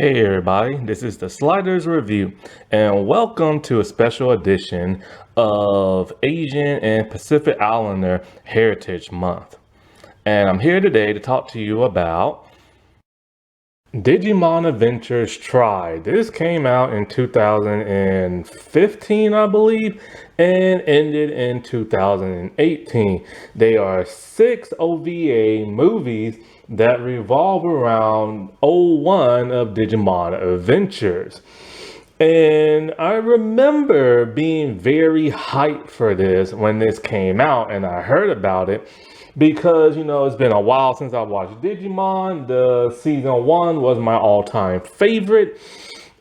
Hey everybody, this is the Sliders Review, and welcome to a special edition of Asian and Pacific Islander Heritage Month. And I'm here today to talk to you about Digimon Adventures Try. This came out in 2015, I believe, and ended in 2018. They are 6 OVA movies that revolve around '01 of Digimon Adventures. And I remember being very hyped for this when this came out and I heard about it because, it's been a while since I watched Digimon. The season one was my all-time favorite.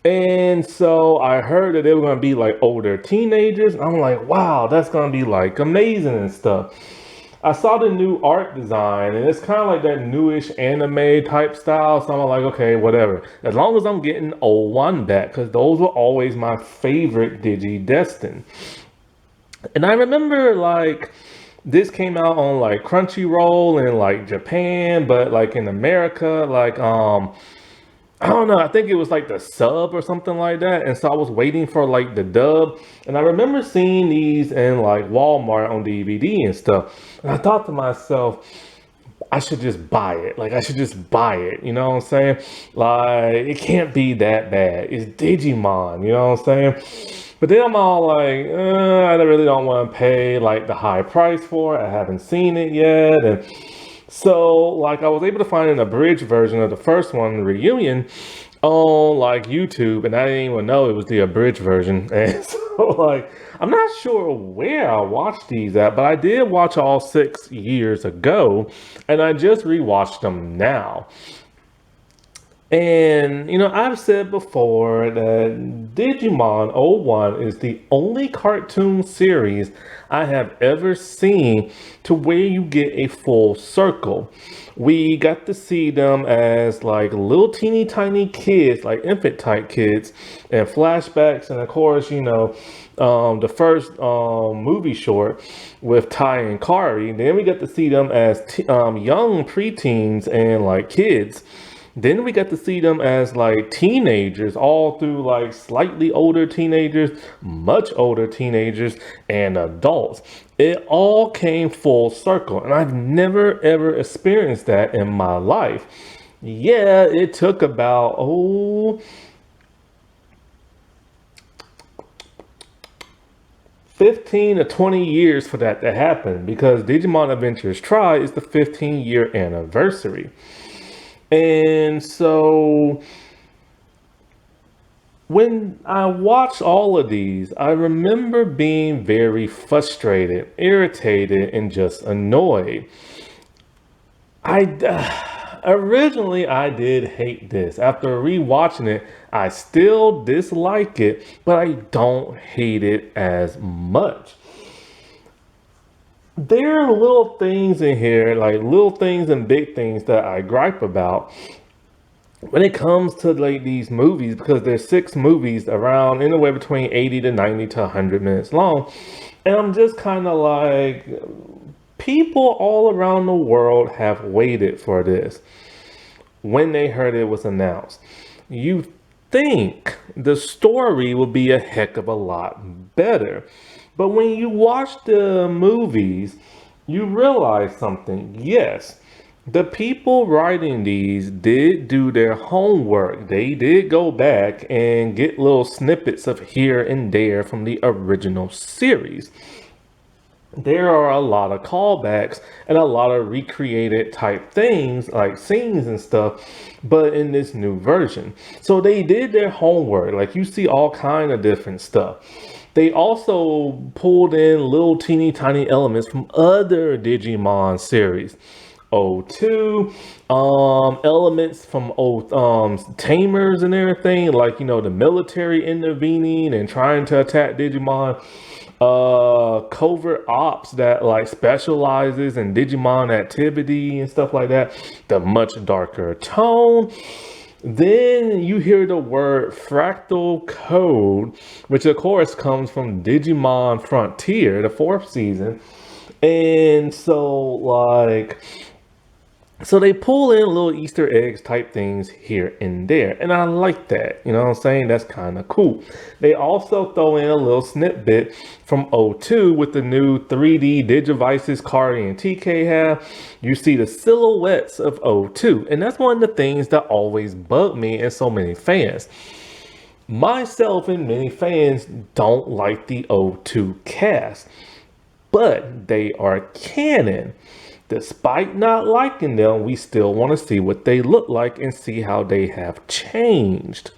And so I heard that they were going to be like older teenagers. I'm like, wow, that's going to be like amazing and stuff. I saw the new art design and it's kind of like that newish anime type style. So I'm like, okay, whatever. As long as I'm getting '01 back, because those were always my favorite Digi-Destin. And I remember like this came out on like Crunchyroll in like Japan, but like in America, like I don't know. I think it was like the sub or something like that. And so I was waiting for like the dub. And I remember seeing these in like Walmart on DVD and stuff. And I thought to myself, I should just buy it. Like, I should just buy it. You know what I'm saying? Like, it can't be that bad. It's Digimon. You know what I'm saying? But then I'm all like, I really don't want to pay like the high price for it. I haven't seen it yet. And so, like, I was able to find an abridged version of the first one, Reunion, on like YouTube, and I didn't even know it was the abridged version. And so, like, I'm not sure where I watched these at, but I did watch all 6 years ago, and I just rewatched them now. And, I've said before that Digimon '01 is the only cartoon series I have ever seen to where you get a full circle. We got to see them as like little teeny tiny kids, like infant type kids, and flashbacks, and of course, the first movie short with Ty and Kari. Then we got to see them as young preteens and like kids. Then we got to see them as like teenagers, all through like slightly older teenagers, much older teenagers, and adults. It all came full circle, and I've never ever experienced that in my life. Yeah, it took about 15 to 20 years for that to happen because Digimon Adventures Try is the 15-year anniversary. And so when I watched all of these, I remember being very frustrated, irritated, and just annoyed. Originally I did hate this. After rewatching it, I still dislike it, but I don't hate it as much. There are little things in here, like little things and big things that I gripe about when it comes to like these movies, because there's 6 movies around anywhere between 80 to 90 to 100 minutes long. And I'm just kind of like, people all around the world have waited for this when they heard it was announced. You think the story would be a heck of a lot better. But when you watch the movies, you realize something. Yes, the people writing these did do their homework. They did go back and get little snippets of here and there from the original series. There are a lot of callbacks and a lot of recreated type things like scenes and stuff, but in this new version. So they did their homework. Like, you see all kind of different stuff. They also pulled in little teeny tiny elements from other Digimon series. '02, elements from old tamers and everything, like the military intervening and trying to attack Digimon. Covert ops that like specializes in Digimon activity and stuff like that. The much darker tone. Then you hear the word fractal code, which of course comes from Digimon Frontier, the 4th season. And so like So they pull in little Easter eggs type things here and there. And I like that. You know what I'm saying? That's kind of cool. They also throw in a little snippet from O2 with the new 3D Digivices Cardi and TK have. You see the silhouettes of O2. And that's one of the things that always bug me and so many fans. Myself and many fans don't like the O2 cast, but they are canon. Despite not liking them, we still want to see what they look like and see how they have changed.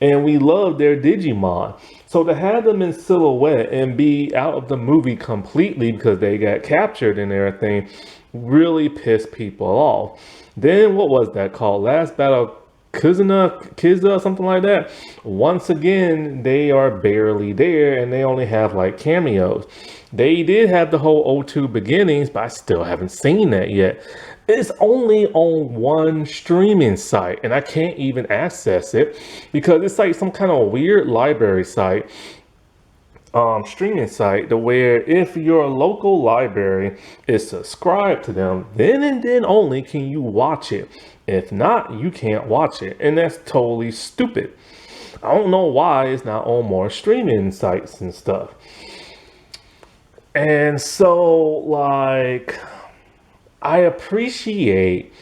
And we love their Digimon. So to have them in silhouette and be out of the movie completely because they got captured and everything really pissed people off. Then what was that called? Last Battle Kiza, something like that. Once again, they are barely there and they only have like cameos. They did have the whole O2 beginnings, but I still haven't seen that yet. It's only on one streaming site and I can't even access it because it's like some kind of weird library site, streaming site, to where if your local library is subscribed to them, then and then only can you watch it. If not, you can't watch it, and that's totally stupid. I don't know why it's not on more streaming sites and stuff. And so, like, I appreciate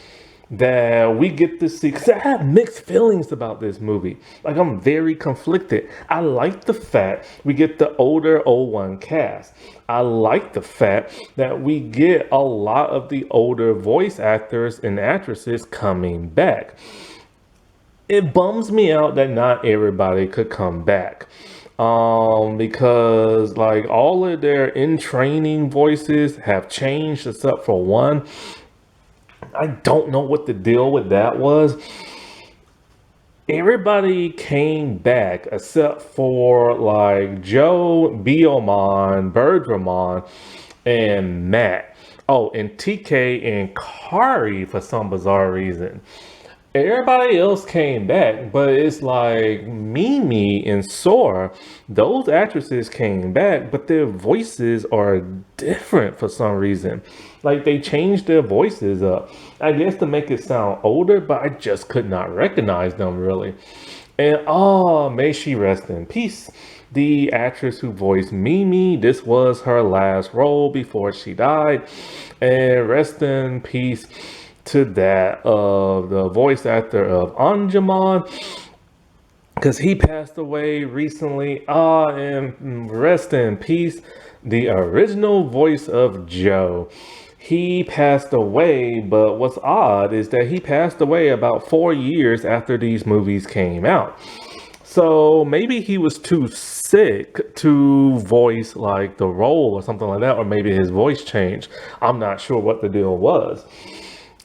that we get to see, because I have mixed feelings about this movie. Like, I'm very conflicted. I like the fact we get the older O1 cast. I like the fact that we get a lot of the older voice actors and actresses coming back. It bums me out that not everybody could come back. Because like all of their in training voices have changed except for one. I don't know what the deal with that was. Everybody came back except for like Joe, Biomon, Bergramon, and Matt. Oh, and TK and Kari for some bizarre reason. Everybody else came back, but it's like Mimi and Sora, those actresses came back, but their voices are different for some reason. Like they changed their voices up. I guess to make it sound older, but I just could not recognize them really. And oh, may she rest in peace. The actress who voiced Mimi, this was her last role before she died. And rest in peace to that of the voice actor of Anjumon, because he passed away recently. And rest in peace, the original voice of Joe. He passed away, but what's odd is that he passed away about 4 years after these movies came out. So maybe he was too sick to voice like the role or something like that, or maybe his voice changed. I'm not sure what the deal was.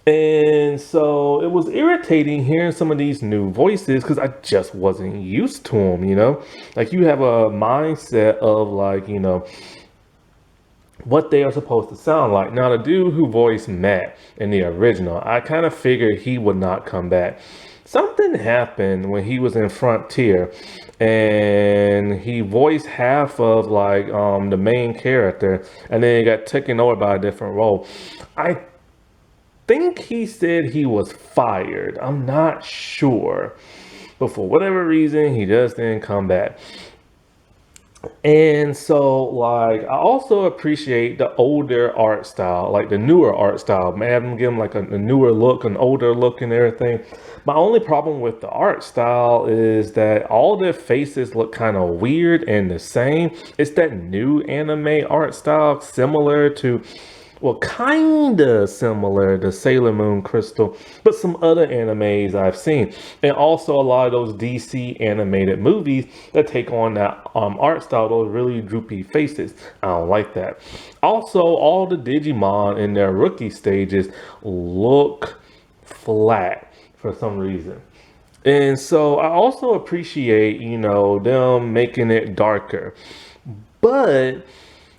And so it was irritating hearing some of these new voices because I just wasn't used to them, you know? Like you have a mindset of like, what they are supposed to sound like. Now, the dude who voiced Matt in the original, I kind of figured he would not come back. Something happened when he was in Frontier and he voiced half of like the main character and then he got taken over by a different role. I think he said he was fired. I'm not sure. But for whatever reason, he just didn't come back. And so, like, I also appreciate the older art style, like the newer art style. Man, have them give him like a newer look, an older look, and everything. My only problem with the art style is that all their faces look kind of weird and the same. It's that new anime art style, similar to, well, kinda similar to Sailor Moon Crystal, but some other animes I've seen. And also a lot of those DC animated movies that take on that art style, those really droopy faces. I don't like that. Also, all the Digimon in their rookie stages look flat for some reason. And so I also appreciate, them making it darker. But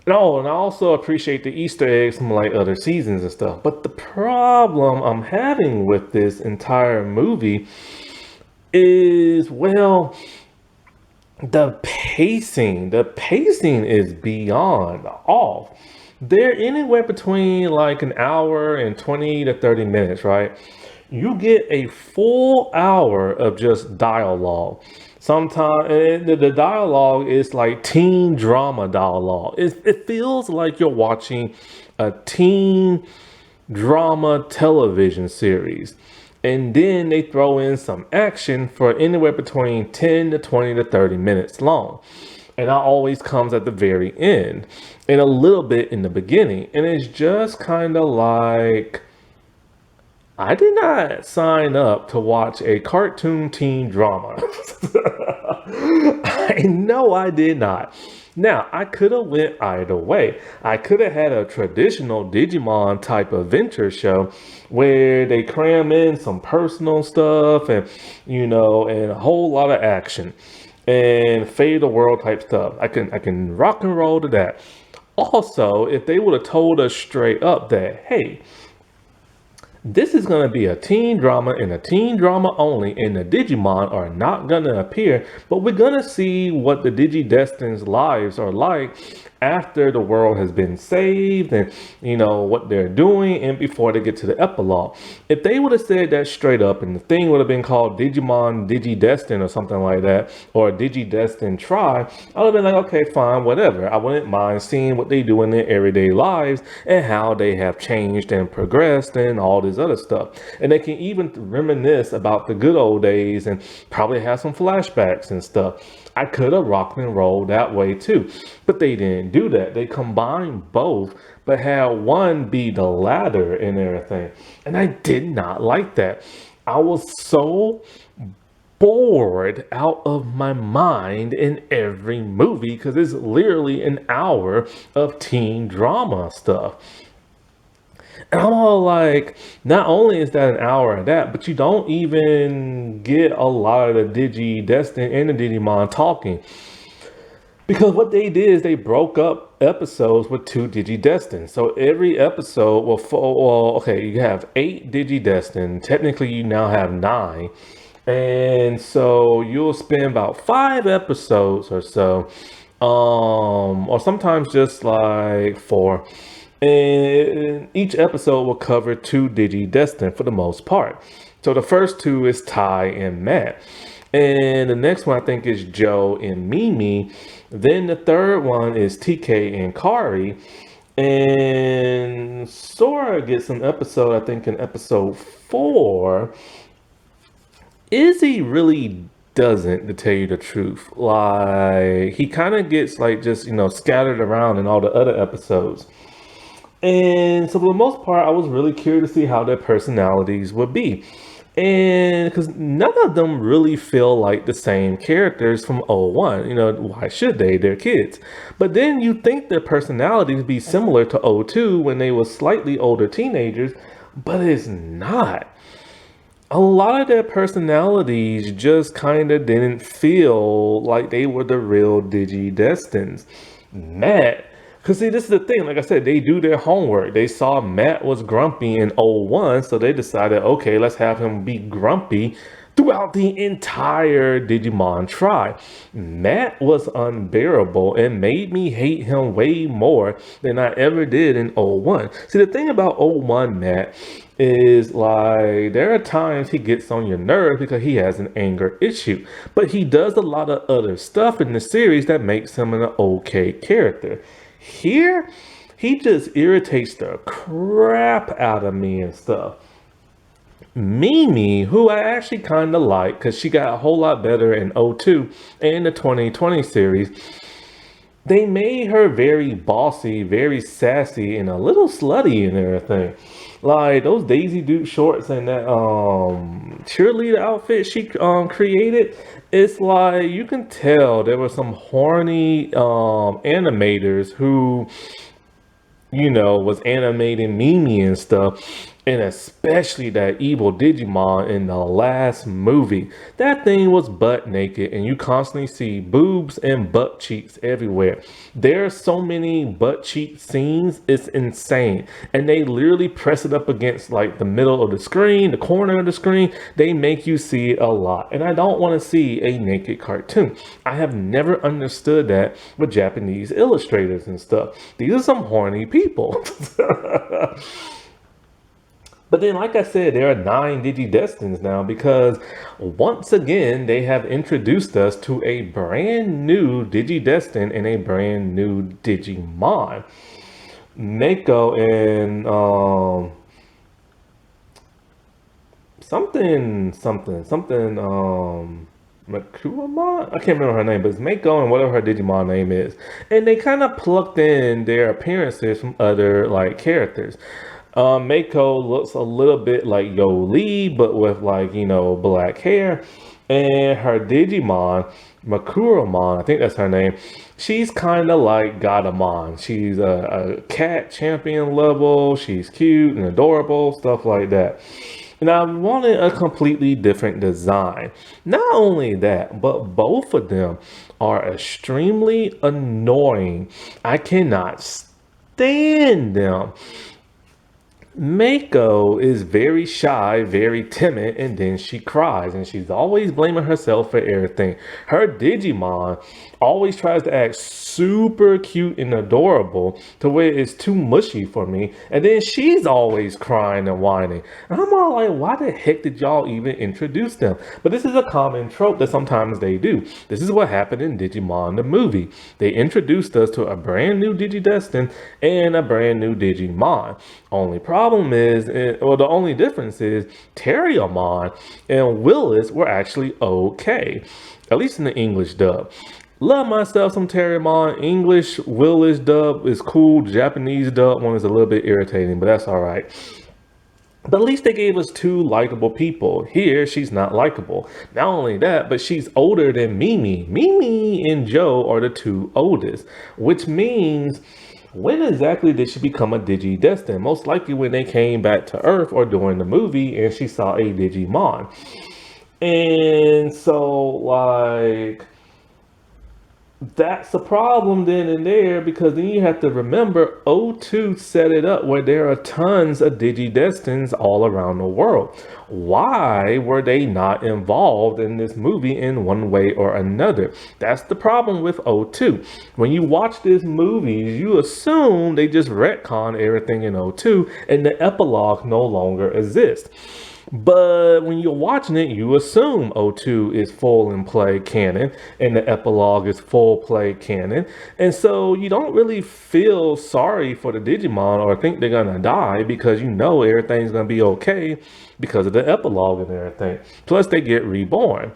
no, and I also appreciate the Easter eggs from like other seasons and stuff. But the problem I'm having with this entire movie is, well, the pacing. The pacing is beyond off. They're anywhere between like an hour and 20 to 30 minutes, right? You get a full hour of just dialogue. Sometimes the dialogue is like teen drama dialogue. It feels like you're watching a teen drama television series. And then they throw in some action for anywhere between 10 to 20 to 30 minutes long. And that always comes at the very end and a little bit in the beginning. And it's just kind of like, I did not sign up to watch a cartoon teen drama. I know I did not. Now, I could have went either way. I could have had a traditional Digimon type adventure show where they cram in some personal stuff and, and a whole lot of action and fade the world type stuff. I can rock and roll to that. Also, if they would have told us straight up that, hey, this is going to be a teen drama and a teen drama only, and the Digimon are not going to appear, but we're going to see what the Digidestin's lives are like after the world has been saved and, what they're doing and before they get to the epilogue. If they would have said that straight up and the thing would have been called Digimon Digidestin or something like that, or Digidestin Try, I would have been like, okay, fine, whatever. I wouldn't mind seeing what they do in their everyday lives and how they have changed and progressed and all this other stuff. And they can even reminisce about the good old days and probably have some flashbacks and stuff. I could have rocked and rolled that way too, but they didn't do that. They combined both, but had one be the latter and everything. And I did not like that. I was so bored out of my mind in every movie because it's literally an hour of teen drama stuff. And I'm all like, not only is that an hour of that, but you don't even get a lot of the Digi-Destin and the Digimon talking. Because what they did is they broke up episodes with two Digi-Destin. So every episode okay, you have 8 Digi-Destin. Technically, you now have 9. And so you'll spend about 5 episodes or so, or sometimes just like 4. And each episode will cover 2 Digi-Destin for the most part. So the first 2 is Ty and Matt. And the next one I think is Joe and Mimi. Then the third one is TK and Kari. And Sora gets an episode, I think in episode 4. Izzy really doesn't, to tell you the truth. Like, he kind of gets like just, scattered around in all the other episodes. And so for the most part, I was really curious to see how their personalities would be. And because none of them really feel like the same characters from '01. Why should they? They're kids. But then you think their personalities be similar to '02 when they were slightly older teenagers, but it's not. A lot of their personalities just kind of didn't feel like they were the real Digi-Destins. Matt, because see, this is the thing, like I said, they do their homework. They saw Matt was grumpy in '01, so they decided, okay, let's have him be grumpy throughout the entire Digimon Try. Matt was unbearable and made me hate him way more than I ever did in '01. See, the thing about '01 Matt is like there are times he gets on your nerves because he has an anger issue, but he does a lot of other stuff in the series that makes him an okay character. Here, he just irritates the crap out of me and stuff. Mimi, who I actually kind of like because she got a whole lot better in '02 and the 2020 series, they made her very bossy, very sassy, and a little slutty and everything. Like those Daisy Duke shorts and that cheerleader outfit she created. It's like you can tell there were some horny animators who was animating Mimi and stuff. And especially that evil Digimon in the last movie. That thing was butt naked, and you constantly see boobs and butt cheeks everywhere. There are so many butt cheek scenes, it's insane. And they literally press it up against like the middle of the screen, the corner of the screen. They make you see it a lot. And I don't want to see a naked cartoon. I have never understood that with Japanese illustrators and stuff. These are some horny people. But then, like I said, there are 9 Digidestins now because once again, they have introduced us to a brand new Digidestin and a brand new Digimon. Mako and Makuramon? I can't remember her name, but it's Mako and whatever her Digimon name is. And they kind of plucked in their appearances from other like characters. Mako looks a little bit like Yoli, but with like, black hair. And her Digimon, Makuramon, I think that's her name. She's kind of like Gatamon. She's a cat champion level. She's cute and adorable, stuff like that. And I wanted a completely different design. Not only that, but both of them are extremely annoying. I cannot stand them. Mako is very shy, very timid, and then she cries, and she's always blaming herself for everything. Her Digimon always tries to act super cute and adorable to where it's too mushy for me, and then she's always crying and whining. And I'm all like, why the heck did y'all even introduce them? But this is a common trope that sometimes they do. This is what happened in Digimon the movie. They introduced us to a brand new Digidestin and a brand new Digimon. Only problem is, or the only difference is, Terriermon and Willis were actually okay, at least in the English dub. Love myself some Terriermon. English Willis dub is cool. Japanese dub one is a little bit irritating, but that's all right. But at least they gave us 2 likable people. Here, she's not likable. Not only that, but she's older than Mimi. Mimi and Joe are the 2 oldest, which means when exactly did she become a Digidestin? Most likely when they came back to Earth or during the movie and she saw a Digimon. And so, like, that's the problem then and there, because then you have to remember O2 set it up where there are tons of Digidestins all around the world. Why were they not involved in this movie in one way or another? That's the problem with O2. When you watch this movie, you assume they just retcon everything in O2 and the epilogue no longer exists. But when you're watching it, you assume O2 is full in play canon and the epilogue is full play canon. And so you don't really feel sorry for the Digimon or think they're going to die because you know everything's going to be okay because of the epilogue and everything. Plus they get reborn.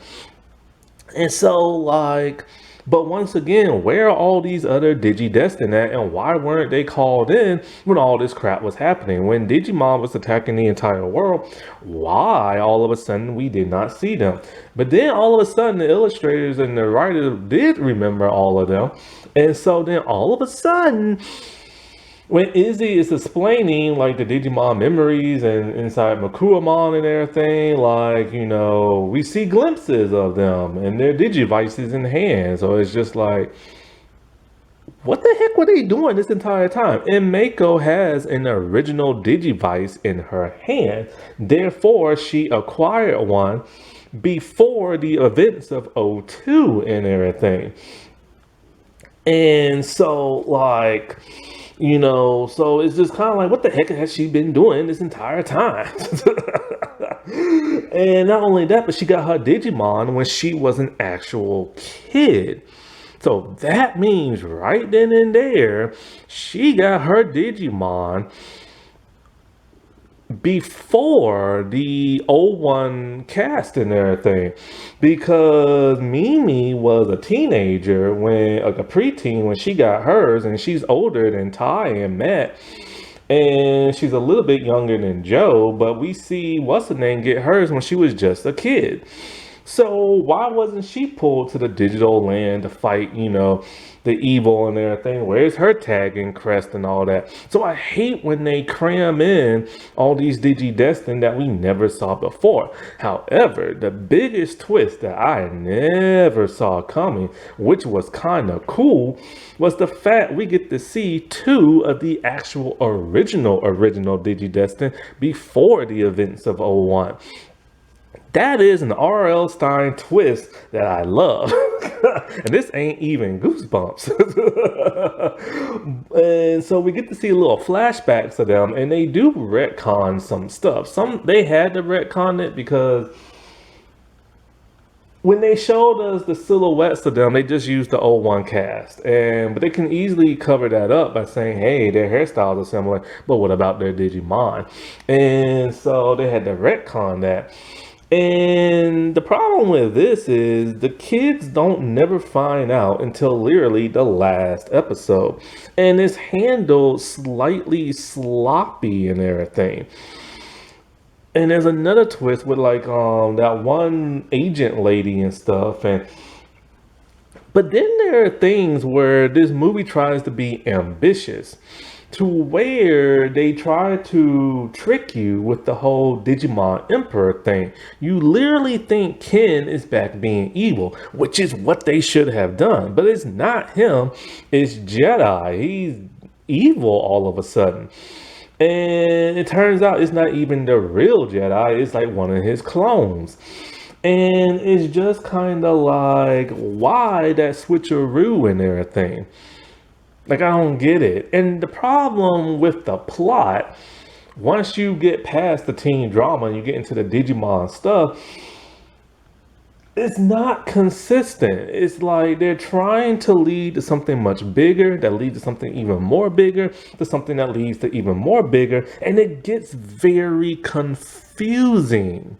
And so like, but once again, where are all these other Digidestin at, and why weren't they called in when all this crap was happening? When Digimon was attacking the entire world, why all of a sudden we did not see them? But then all of a sudden the illustrators and the writers did remember all of them. And so then all of a sudden, when Izzy is explaining like the Digimon memories and inside Makuramon and everything, like, we see glimpses of them and their Digivices in hand. So it's just like, what the heck were they doing this entire time? And Mako has an original Digivice in her hand. Therefore, she acquired one before the events of O2 and everything. And so like, so it's just kind of like, what the heck has she been doing this entire time? And not only that, but she got her Digimon when she was an actual kid. So that means right then and there, she got her Digimon before the O1 cast and everything, because Mimi was a teenager when, like a preteen when she got hers, and she's older than Ty and Matt, and she's a little bit younger than Joe, but we see what's her name get hers when she was just a kid. So why wasn't she pulled to the digital land to fight, the evil and everything. Where's her tag and crest and all that? So I hate when they cram in all these Digidestin that we never saw before. However, the biggest twist that I never saw coming, which was kind of cool, was the fact we get to see two of the actual original Digidestin before the events of '01. That is an R.L. Stein twist that I love. And this ain't even Goosebumps. And so we get to see little flashbacks of them, and they do retcon some stuff. They had to retcon it because when they showed us the silhouettes of them, they just used the '01 cast. But they can easily cover that up by saying, hey, their hairstyles are similar, but what about their Digimon? And so they had to retcon that. And the problem with this is the kids don't never find out until literally the last episode. And it's handled slightly sloppy and everything. And there's another twist with like that one agent lady and stuff. But then there are things where this movie tries to be ambitious to where they try to trick you with the whole Digimon Emperor thing. You literally think Ken is back being evil, which is what they should have done. But it's not him, it's Jedi. He's evil all of a sudden. And it turns out it's not even the real Jedi, it's like one of his clones. And it's just kind of like, why that switcheroo and everything? Like, I don't get it. And the problem with the plot, once you get past the teen drama and you get into the Digimon stuff, it's not consistent. It's like they're trying to lead to something much bigger, that leads to something even more bigger, to something that leads to even more bigger, and it gets very confusing.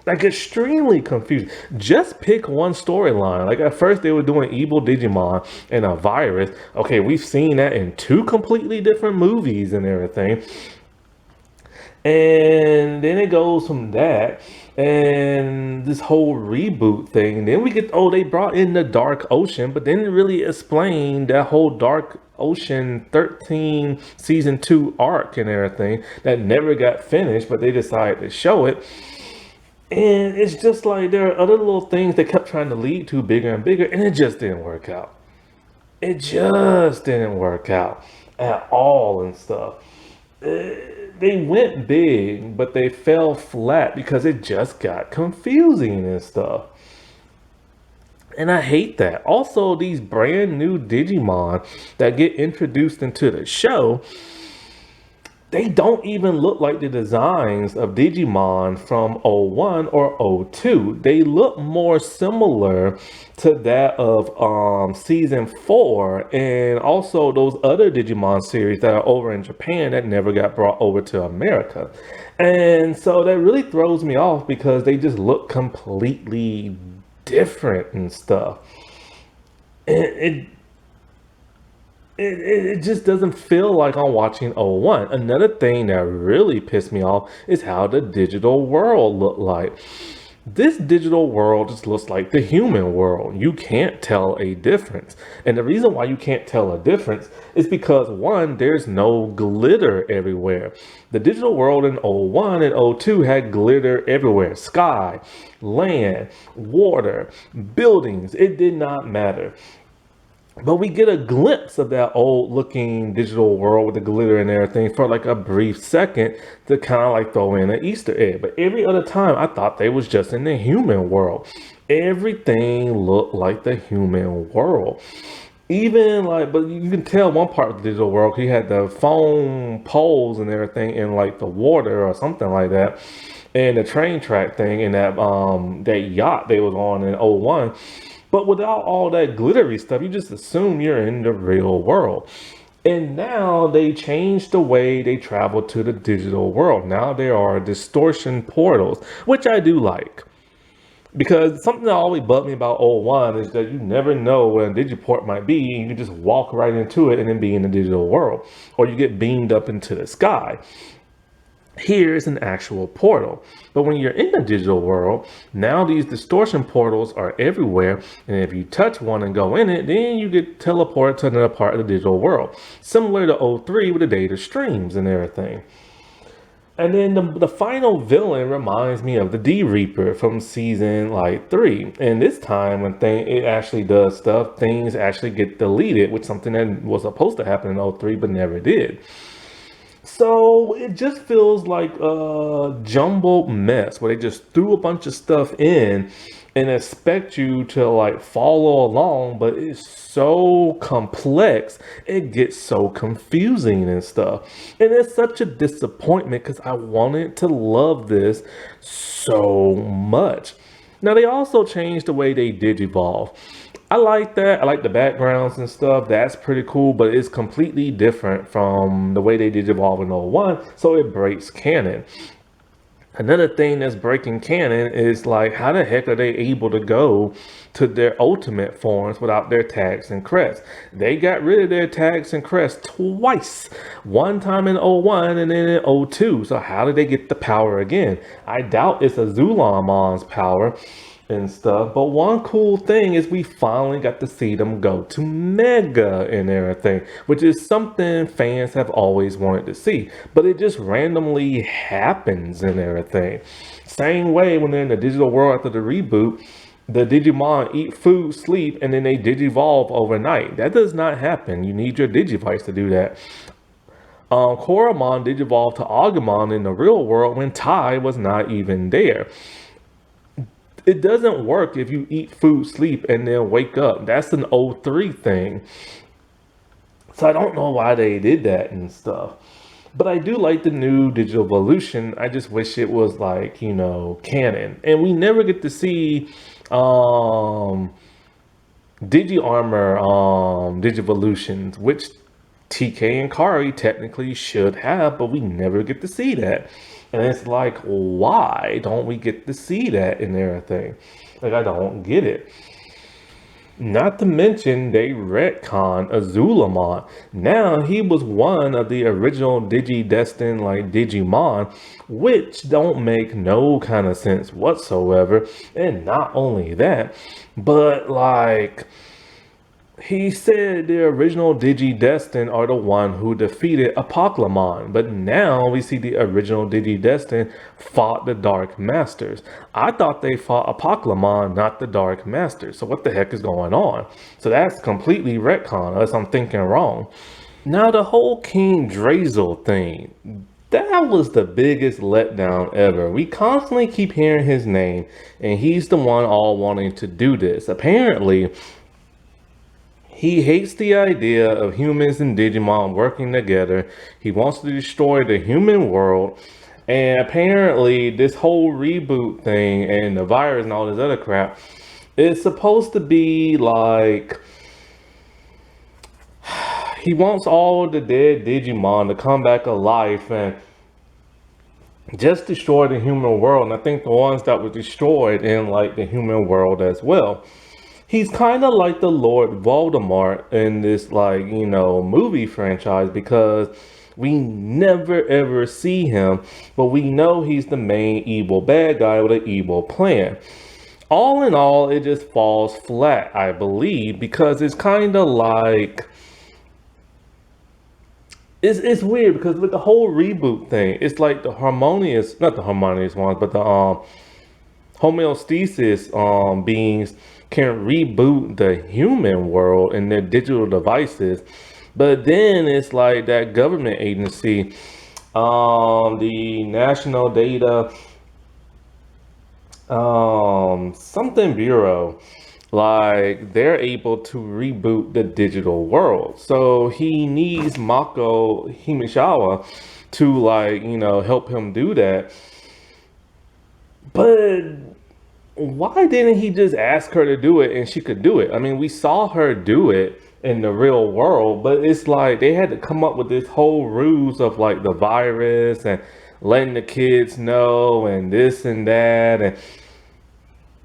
Like, extremely confusing. Just pick one storyline. Like, at first they were doing evil Digimon and a virus. Okay, we've seen that in two completely different movies and everything. And then it goes from that and this whole reboot thing. Then we get, oh, they brought in the Dark Ocean, but didn't really explain that whole Dark Ocean 13 season 2 arc and everything that never got finished, but they decided to show it. And it's just like there are other little things they kept trying to lead to bigger and bigger, and it just didn't work out. It just didn't work out at all and stuff. They went big, but they fell flat because it just got confusing and stuff. And I hate that. Also, these brand new Digimon that get introduced into the show, they don't even look like the designs of Digimon from '01 or '02. They look more similar to that of season 4 and also those other Digimon series that are over in Japan that never got brought over to America. And so that really throws me off because they just look completely different and stuff. And it just doesn't feel like I'm watching '01. Another thing that really pissed me off is how the digital world looked like. This digital world just looks like the human world. You can't tell a difference. And the reason why you can't tell a difference is because, one, there's no glitter everywhere. The digital world in '01 and '02 had glitter everywhere. Sky, land, water, buildings. It did not matter. But we get a glimpse of that old looking digital world with the glitter and everything for like a brief second to kind of like throw in an Easter egg. But every other time I thought they was just in the human world. Everything looked like the human world. Even like, but you can tell one part of the digital world, he had the foam poles and everything in like the water or something like that. And the train track thing and that yacht they was on in '01. But without all that glittery stuff, you just assume you're in the real world. And now they changed the way they travel to the digital world. Now there are distortion portals, which I do like. Because something that always bugged me about '01 is that you never know where a digiport might be. And you can just walk right into it and then be in the digital world. Or you get beamed up into the sky. Here is an actual portal. But when you're in the digital world, now these distortion portals are everywhere. And if you touch one and go in it, then you get teleported to another part of the digital world. Similar to O3 with the data streams and everything. And then the final villain reminds me of the D Reaper from season like 3. And this time when it actually does stuff, things actually get deleted, which something that was supposed to happen in O3 but never did. So it just feels like a jumbled mess where they just threw a bunch of stuff in and expect you to like follow along, but it's so complex, it gets so confusing and stuff. And it's such a disappointment because I wanted to love this so much. Now they also changed the way they digivolve. I like that. I like the backgrounds and stuff. That's pretty cool, but it's completely different from the way they did Evolve in '01, so it breaks canon. Another thing that's breaking canon is like, how the heck are they able to go to their ultimate forms without their tags and crests? They got rid of their tags and crests twice. One time in '01 and then in '02. So how did they get the power again? I doubt it's a Zulamon's power and stuff. But one cool thing is we finally got to see them go to Mega and everything, which is something fans have always wanted to see. But it just randomly happens and everything. Same way when they're in the digital world after the reboot, the Digimon eat food, sleep, and then they digivolve overnight. That does not happen. You need your Digivice to do that. Koromon digivolved to Agumon in the real world when Tai was not even there. It doesn't work if you eat food, sleep, and then wake up. That's an O3 thing. So I don't know why they did that and stuff. But I do like the new Digital Evolution. I just wish it was like, canon. And we never get to see Digi Armor Digivolutions, which TK and Kari technically should have, but we never get to see that. And it's like, why don't we get to see that in everything? Like, I don't get it. Not to mention, they retcon Azulamon. Now, he was one of the original Digi-Destined, like, Digimon, which don't make no kind of sense whatsoever. And not only that, but, like, he said the original Digi-Destined are the one who defeated Apoclymon, but now we see the original Digi-Destined fought the Dark Masters. I thought they fought Apoclymon, not the Dark Masters. So what the heck is going on? So that's completely retcon, unless I'm thinking wrong. Now the whole King Drazel thing, that was the biggest letdown ever. We constantly keep hearing his name, and he's the one all wanting to do this. Apparently, he hates the idea of humans and Digimon working together. He wants to destroy the human world. And apparently, this whole reboot thing and the virus and all this other crap is supposed to be like, he wants all the dead Digimon to come back alive and just destroy the human world. And I think the ones that were destroyed in like the human world as well. He's kind of like the Lord Voldemort in this, like, movie franchise, because we never ever see him, but we know he's the main evil bad guy with an evil plan. All in all, it just falls flat, I believe, because it's kind of like, it's weird because with the whole reboot thing, it's like the harmonious, not the harmonious ones, but the homeostasis beings can reboot the human world in their digital devices. But then it's like that government agency, the National Data something Bureau, like they're able to reboot the digital world. So he needs Mako Himishawa to like, help him do that. But why didn't he just ask her to do it and she could do it? I mean, we saw her do it in the real world, but it's like they had to come up with this whole ruse of like the virus and letting the kids know and this and that. And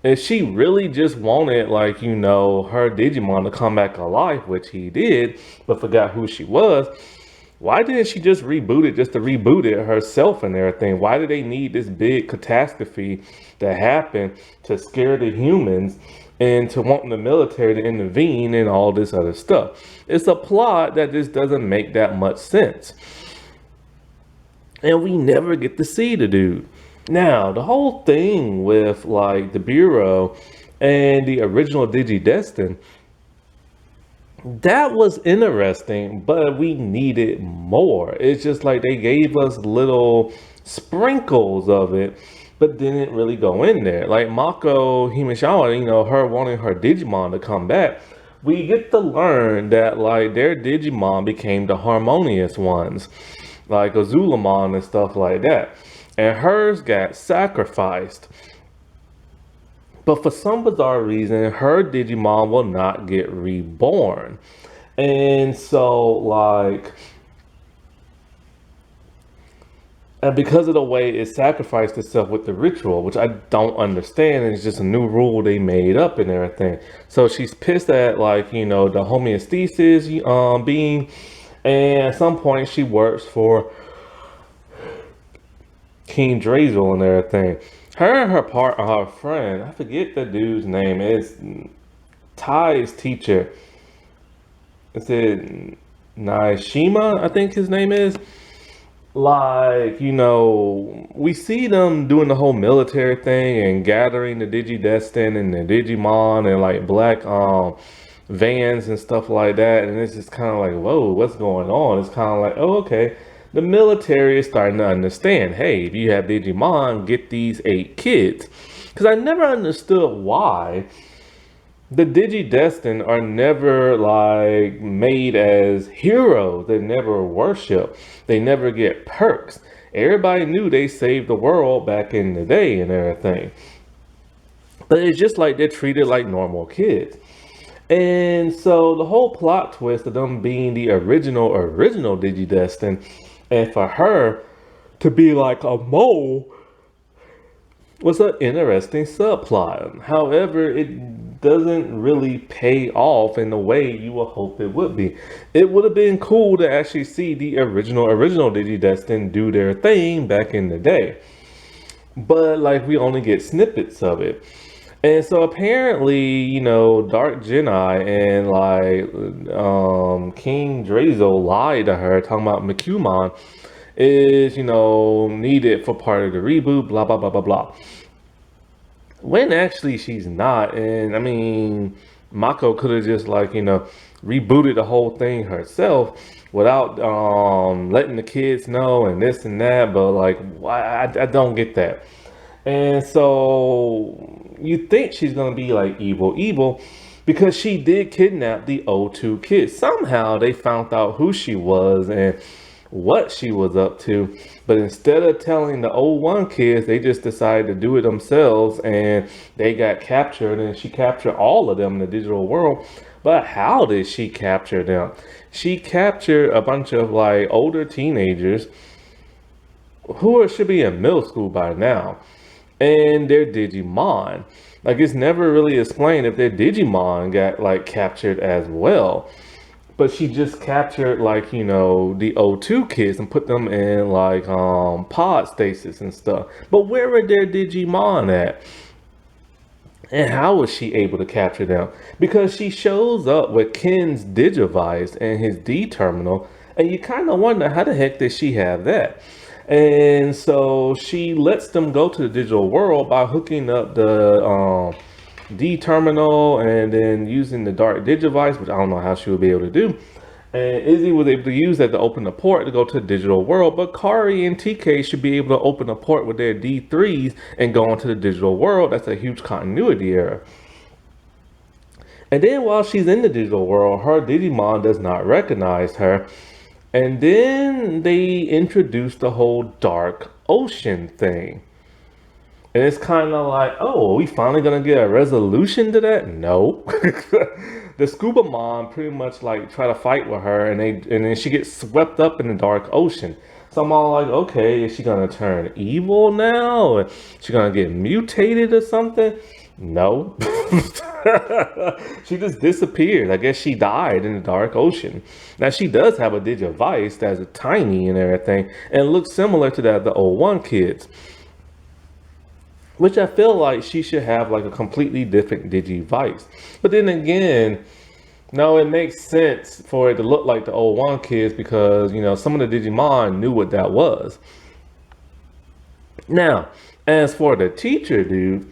if she really just wanted, like, her Digimon to come back alive, which he did, but forgot who she was, Why didn't she just reboot it just to reboot it herself and everything? Why do they need this big catastrophe to happen to scare the humans and to want the military to intervene and all this other stuff? It's a plot that just doesn't make that much sense. And we never get to see the dude. Now, the whole thing with like the Bureau and the original Digidestin, that was interesting, but we needed more. It's just like they gave us little sprinkles of it, but didn't really go in there. Like Mako Himishawa, her wanting her Digimon to come back. We get to learn that like their Digimon became the harmonious ones, like Azulamon and stuff like that. And hers got sacrificed. But for some bizarre reason, her Digimon will not get reborn. And so, like, and because of the way it sacrificed itself with the ritual, which I don't understand, and it's just a new rule they made up and everything. So she's pissed at, like, the homeostasis being, and at some point she works for King Drazel and everything. Her and her friend, I forget the dude's name, is Ty's teacher. Is it Naishima, I think his name is? Like, we see them doing the whole military thing and gathering the Digidestin and the Digimon and like black vans and stuff like that. And it's just kind of like, whoa, what's going on? It's kind of like, oh, okay. The military is starting to understand, hey, if you have Digimon, get these 8 kids. Because I never understood why the Digidestin are never like made as heroes. They never worship. They never get perks. Everybody knew they saved the world back in the day and everything. But it's just like they're treated like normal kids. And so the whole plot twist of them being the original Digidestin, and for her to be like a mole, was an interesting subplot. However, it doesn't really pay off in the way you would hope it would be. It would have been cool to actually see the original Digidestin do their thing back in the day. But like we only get snippets of it. And so apparently, Dark Jedi and like King Drazo lied to her, talking about Mikumon is, needed for part of the reboot, blah, blah, blah, blah, blah. When actually she's not. And I mean, Mako could have just like, rebooted the whole thing herself without letting the kids know and this and that. But like, why? I don't get that. And so you think she's going to be like evil because she did kidnap the O2 kids. Somehow they found out who she was and what she was up to. But instead of telling the O1 kids, they just decided to do it themselves, and they got captured, and she captured all of them in the digital world. But how did she capture them? She captured a bunch of like older teenagers who should be in middle school by now. And their Digimon. Like, it's never really explained if their Digimon got like captured as well. But she just captured like, the O2 kids and put them in like pod stasis and stuff. But where were their Digimon at? And how was she able to capture them? Because she shows up with Ken's Digivice and his D-terminal, and you kind of wonder how the heck did she have that? And so she lets them go to the digital world by hooking up the D-terminal and then using the dark Digivice, which I don't know how she would be able to do. And Izzy was able to use that to open the port to go to the digital world. But Kari and TK should be able to open a port with their D3s and go into the digital world. That's a huge continuity error. And then while she's in the digital world, her Digimon does not recognize her. And then they introduce the whole dark ocean thing. And it's kind of like, oh, are we finally going to get a resolution to that? No. The Scuba Mom pretty much like try to fight with her, and then she gets swept up in the dark ocean. So I'm all like, okay, is she going to turn evil now? Is she going to get mutated or something? No. She just disappeared. I guess she died in the dark ocean. Now she does have a Digivice that's tiny and everything, and looks similar to that of the old one kids, which I feel like she should have like a completely different Digivice. But then again, no, it makes sense for it to look like the old one kids because some of the Digimon knew what that was. Now, as for the teacher dude,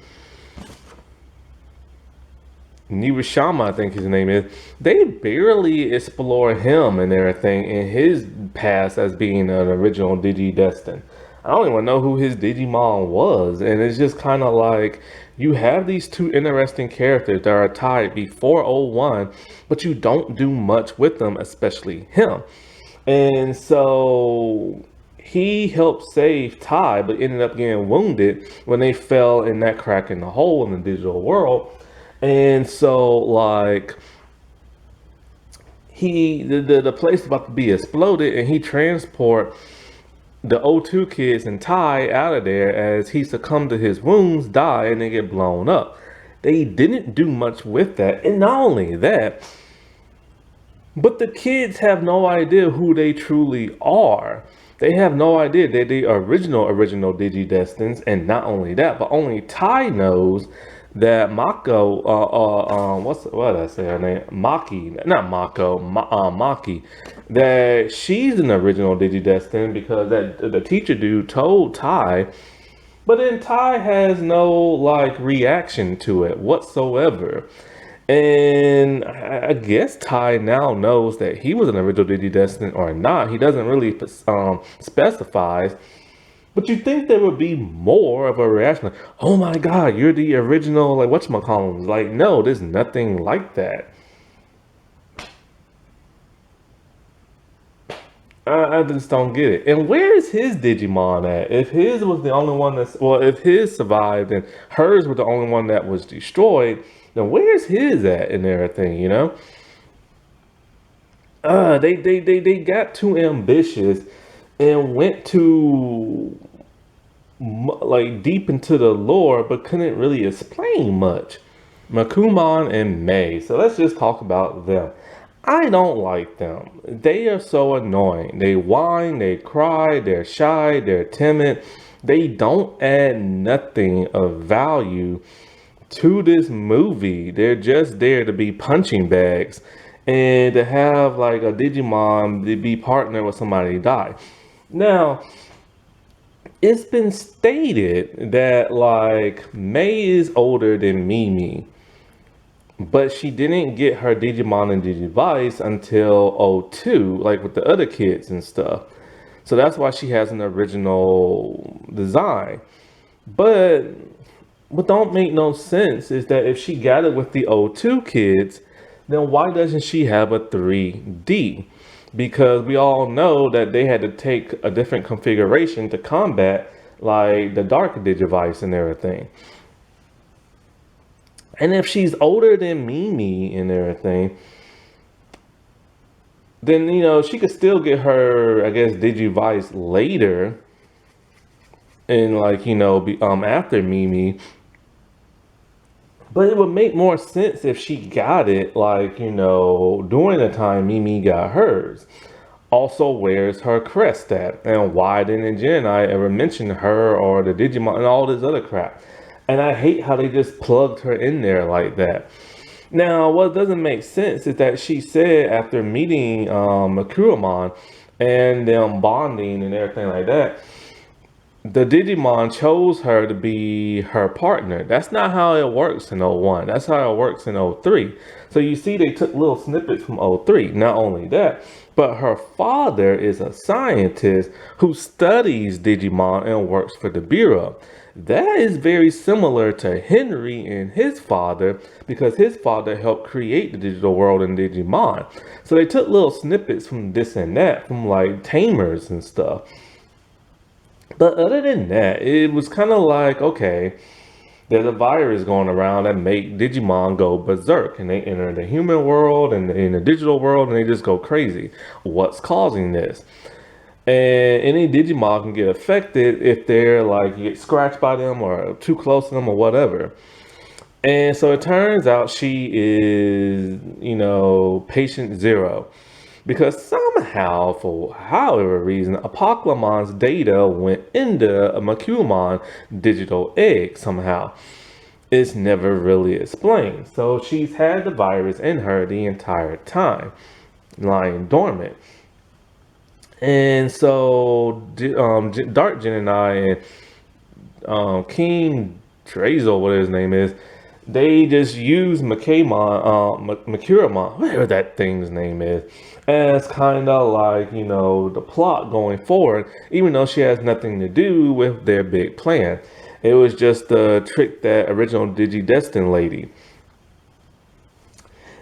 Niwashama, I think his name is, they barely explore him and everything in his past as being an original Digi-Destined. I don't even know who his Digimon was, and it's just kind of like you have these two interesting characters that are tied before '01, but you don't do much with them, especially him. And so he helped save Ty, but ended up getting wounded when they fell in that crack in the hole in the digital world. And so, like, the place is about to be exploded, and he transport the O2 kids and Ty out of there as he succumbed to his wounds, die, and they get blown up. They didn't do much with that, and not only that, but the kids have no idea who they truly are. They have no idea that they are original Digidestins, and not only that, but only Ty knows that Mako, what did I say her name? Maki, not Mako, Maki, that she's an original Digidestin because that the teacher dude told Ty, but then Ty has no like reaction to it whatsoever. And I guess Ty now knows that he was an original Digidestined or not. He doesn't really specify. But you think there would be more of a reaction like, oh my God, you're the original, like whatchamacallums. Like, no, there's nothing like that. I just don't get it. And where is his Digimon at? If his was the only one that's, well, if his survived and hers was the only one that was destroyed, then where's his at and everything? They got too ambitious and went too like deep into the lore, but couldn't really explain much. Makumon and May. So let's just talk about them. I don't like them. They are so annoying. They whine, they cry, they're shy, they're timid. They don't add nothing of value to this movie. They're just there to be punching bags and to have like a Digimon to be partnered with somebody to die. Now, it's been stated that like May is older than Mimi, but she didn't get her Digimon and Digivice until '02, like with the other kids and stuff. So that's why she has an original design. But what don't make no sense is that if she got it with the '02 kids, then why doesn't she have a 3D? Because we all know that they had to take a different configuration to combat like the dark Digivice and everything. And if she's older than Mimi and everything, then she could still get her, I guess, Digivice later, and like be after Mimi. But it would make more sense if she got it like during the time Mimi got hers. Also, where's her crest at? And why didn't Jenai ever mention her or the Digimon and all this other crap? And I hate how they just plugged her in there like that. Now, what doesn't make sense is that she said after meeting Makuramon and them bonding and everything like that, the Digimon chose her to be her partner. That's not how it works in '01. That's how it works in '03. So you see they took little snippets from '03. Not only that, but her father is a scientist who studies Digimon and works for the Bureau. That is very similar to Henry and his father because his father helped create the digital world in Digimon. So they took little snippets from this and that, from like tamers and stuff. But other than that, it was kind of like, okay, there's a virus going around that make Digimon go berserk, and they enter the human world and in the digital world, and they just go crazy. What's causing this? And any Digimon can get affected if they're like, you get scratched by them or too close to them or whatever. And so it turns out she is, patient zero. Because somehow, for however reason, Apoclomon's data went into a Macumon digital egg somehow. It's never really explained. So she's had the virus in her the entire time, lying dormant. And so Dark Gemini and King Drazel, whatever his name is, they just use Makuramon, whatever that thing's name is, as kind of like, the plot going forward, even though she has nothing to do with their big plan. It was just the trick that original Digidestin lady.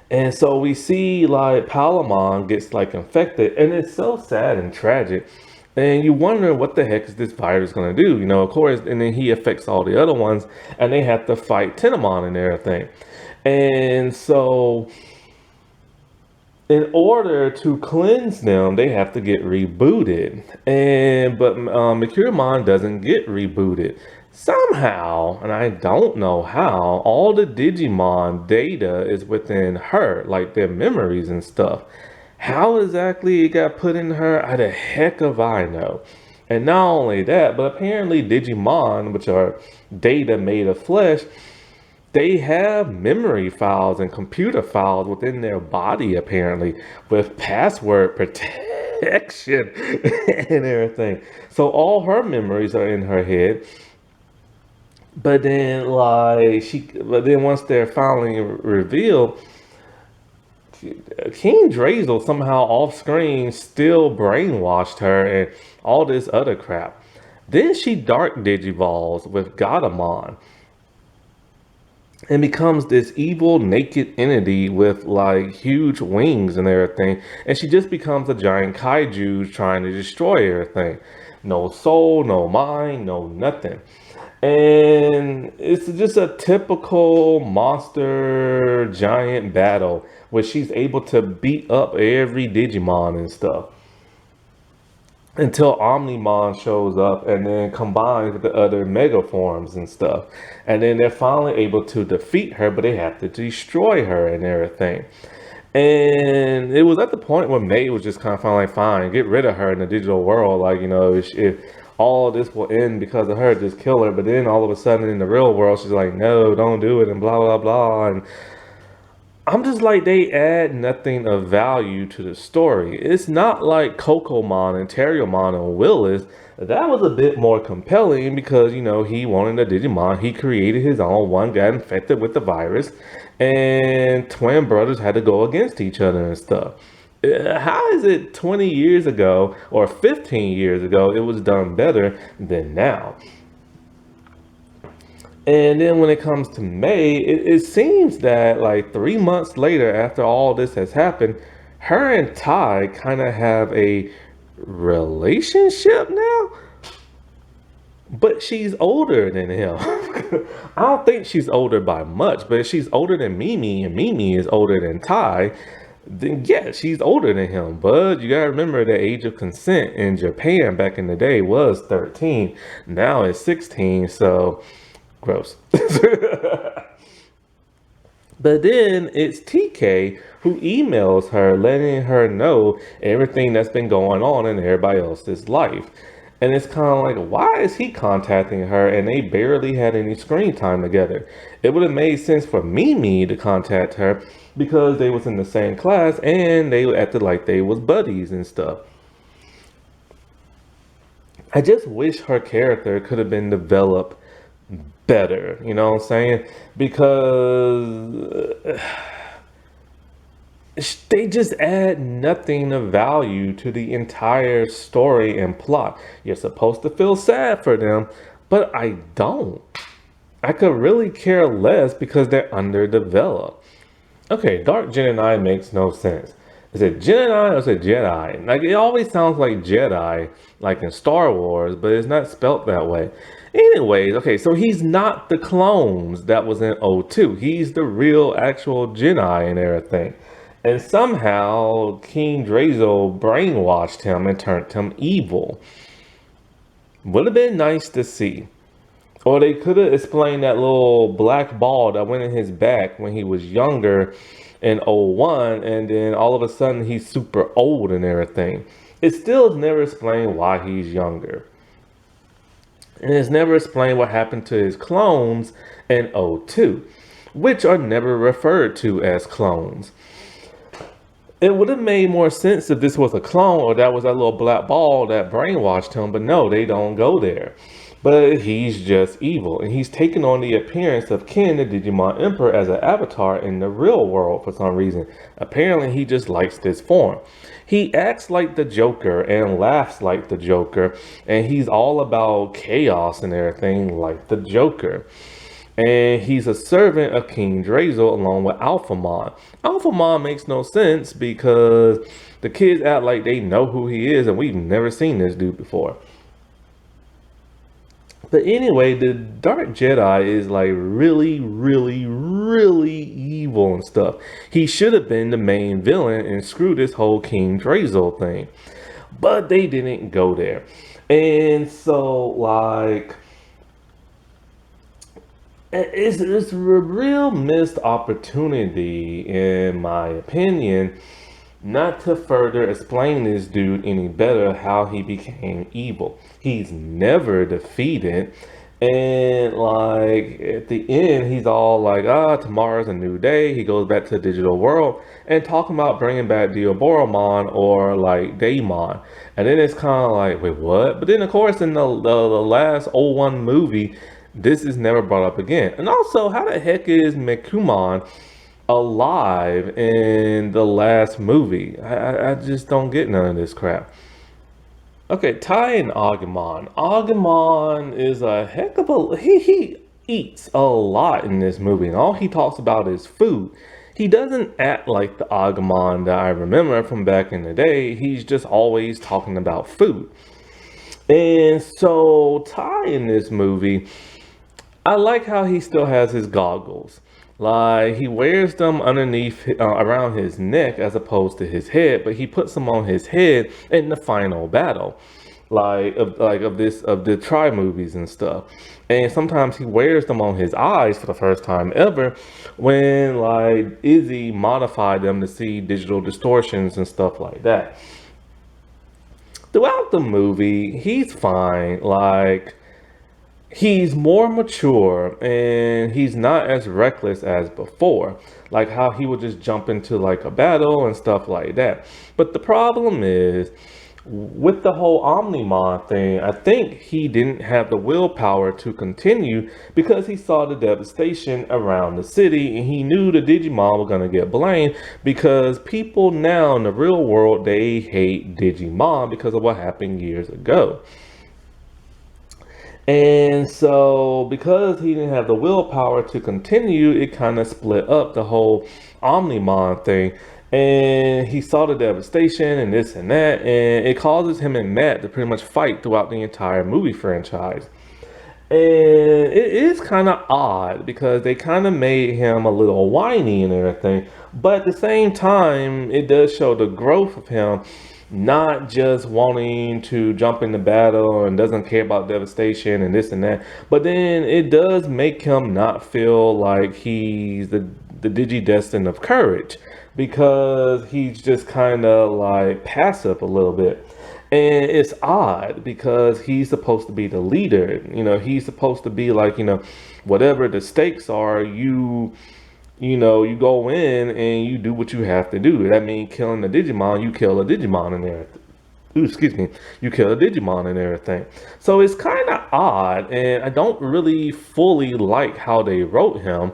And so we see like Palamon gets like infected, and it's so sad and tragic. And you wonder what the heck is this virus going to do? Of course, and then he affects all the other ones, and they have to fight Tenemon and everything. And so, in order to cleanse them, they have to get rebooted. But Makuramon doesn't get rebooted. Somehow, and I don't know how, all the Digimon data is within her, like their memories and stuff. How exactly it got put in her, I the heck of I know. And not only that, but apparently Digimon, which are data made of flesh, they have memory files and computer files within their body, apparently, with password protection and everything. So all her memories are in her head. But then, once they're finally revealed, King Drazel somehow off screen still brainwashed her and all this other crap. Then she dark digivolves with Godamon and becomes this evil naked entity with like huge wings and everything. And she just becomes a giant kaiju trying to destroy everything. No soul, no mind, no nothing. And it's just a typical monster giant battle where she's able to beat up every Digimon and stuff until Omnimon shows up and then combines with the other mega forms and stuff. And then they're finally able to defeat her, but they have to destroy her and everything. And it was at the point where May was just kind of finally like, fine, get rid of her in the digital world. Like, if all this will end because of her, just kill her. But then all of a sudden in the real world, she's like, no, don't do it, and blah, blah, blah. And I'm just like, they add nothing of value to the story. It's not like Cocomon and Terriermon and Willis. That was a bit more compelling because, he wanted a Digimon. He created his own. One got infected with the virus. And twin brothers had to go against each other and stuff. How is it 20 years ago or 15 years ago it was done better than now? And then when it comes to May, it seems that like 3 months later, after all this has happened, her and Ty kind of have a relationship now. But she's older than him. I don't think she's older by much, but if she's older than Mimi and Mimi is older than Ty, then yeah, she's older than him. But you gotta remember the age of consent in Japan back in the day was 13. Now it's 16, so gross. But then it's TK who emails her letting her know everything that's been going on in everybody else's life. And it's kind of like, why is he contacting her and they barely had any screen time together? It would have made sense for Mimi to contact her because they was in the same class and they acted like they was buddies and stuff. I just wish her character could have been developed better, you know what I'm saying? Because they just add nothing of value to the entire story and plot. You're supposed to feel sad for them, but I don't. I could really care less because they're underdeveloped. Okay, Dark Gemini makes no sense. Is it Gemini or is it Jedi? Like, it always sounds like Jedi, like in Star Wars, but it's not spelt that way. Anyways, okay, so he's not the clones that was in O2. He's the real actual Jedi and everything. And somehow King Drazel brainwashed him and turned him evil. Would have been nice to see. Or they could have explained that little black ball that went in his back when he was younger in '01, and then all of a sudden he's super old and everything. It still is never explained why he's younger. And it's never explained what happened to his clones in '02, which are never referred to as clones. It would have made more sense if this was a clone or that was that little black ball that brainwashed him, but no, they don't go there. But he's just evil, and he's taken on the appearance of Ken, the Digimon Emperor, as an avatar in the real world for some reason. Apparently, he just likes this form. He acts like the Joker and laughs like the Joker, and he's all about chaos and everything like the Joker. And he's a servant of King Drazel along with Alphamon. Alphamon makes no sense because the kids act like they know who he is, and we've never seen this dude before. But anyway, the Dark Jedi is like really, really, really evil and stuff. He should have been the main villain and screw this whole King Drazel thing. But they didn't go there. And so, like, it's a real missed opportunity, in my opinion, not to further explain this dude any better how he became evil. He's never defeated. And like at the end, he's all like, tomorrow's a new day. He goes back to the digital world and talking about bringing back Deoboromon or like Daemon. And then it's kind of like, wait, what? But then, of course, in the last '01 movie, this is never brought up again. And also, how the heck is Mekumon alive in the last movie? I just don't get none of this crap. Okay, Ty and Agumon. Agumon is a heck of a he eats a lot in this movie, and all he talks about is food. He doesn't act like the Agumon that I remember from back in the day. He's just always talking about food. And so Ty in this movie, I like how he still has his goggles. Like he wears them underneath around his neck as opposed to his head, but he puts them on his head in the final battle, of the Try movies and stuff. And sometimes he wears them on his eyes for the first time ever when like Izzy modified them to see digital distortions and stuff like that. Throughout the movie, he's fine. Like he's more mature and he's not as reckless as before, like how he would just jump into like a battle and stuff like that. But the problem is with the whole Omnimon thing, I think he didn't have the willpower to continue because he saw the devastation around the city and he knew the Digimon were going to get blamed because people now in the real world, they hate Digimon because of what happened years ago. And so, because he didn't have the willpower to continue, it kind of split up the whole Omnimon thing. And he saw the devastation and this and that, and it causes him and Matt to pretty much fight throughout the entire movie franchise. And it is kind of odd because they kind of made him a little whiny and everything. But at the same time, it does show the growth of him not just wanting to jump into battle and doesn't care about devastation and this and that. But then it does make him not feel like he's the Digidestin of courage because he's just kind of like passive a little bit. And it's odd because he's supposed to be the leader. You know, he's supposed to be like, whatever the stakes are, you go in and you do what you have to do. That means killing the Digimon, you kill a Digimon in there. Ooh, excuse me, you kill a Digimon and everything. So it's kind of odd, and I don't really fully like how they wrote him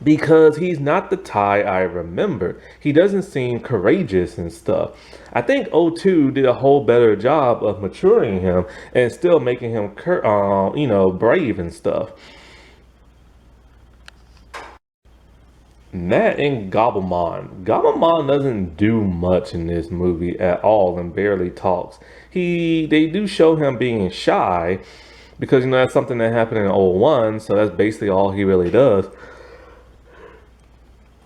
because he's not the Ty I remember. He doesn't seem courageous and stuff. I think '02 did a whole better job of maturing him and still making him, brave and stuff. Matt and Gobblemon. Gobblemon doesn't do much in this movie at all and barely talks. They do show him being shy because that's something that happened in '01, so that's basically all he really does.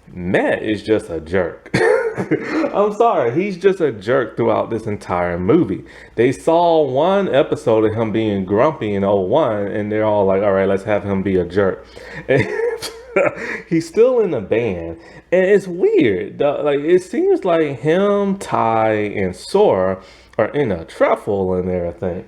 Matt is just a jerk. I'm sorry, he's just a jerk throughout this entire movie. They saw one episode of him being grumpy in '01, and they're all like, all right, let's have him be a jerk. And he's still in the band, and it's weird. Like, it seems like him, Ty, and Sora are in a truffle and everything.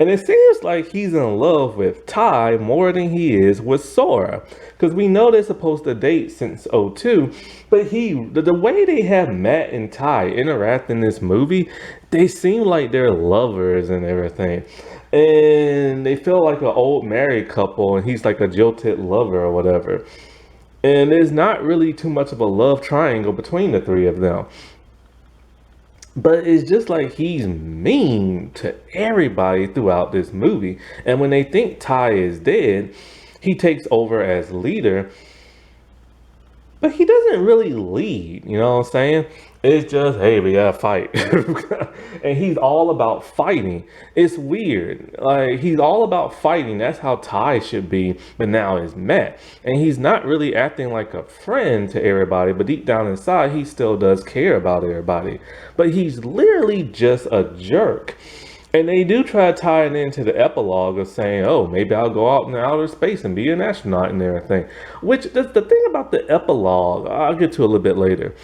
And it seems like he's in love with Ty more than he is with Sora. Because we know they're supposed to date since '02. But the way they have Matt and Ty interact in this movie, they seem like they're lovers and everything. And they feel like an old married couple, and he's like a jilted lover or whatever. And there's not really too much of a love triangle between the three of them. But it's just like he's mean to everybody throughout this movie. And when they think Ty is dead, he takes over as leader, but he doesn't really lead, you know what I'm saying? It's just, hey, we gotta fight. And he's all about fighting. It's weird. Like, he's all about fighting. That's how Ty should be, but now it's Matt. And he's not really acting like a friend to everybody, but deep down inside, he still does care about everybody. But he's literally just a jerk. And they do try to tie it into the epilogue of saying, oh, maybe I'll go out in outer space and be an astronaut and everything. Which, the thing about the epilogue, I'll get to a little bit later.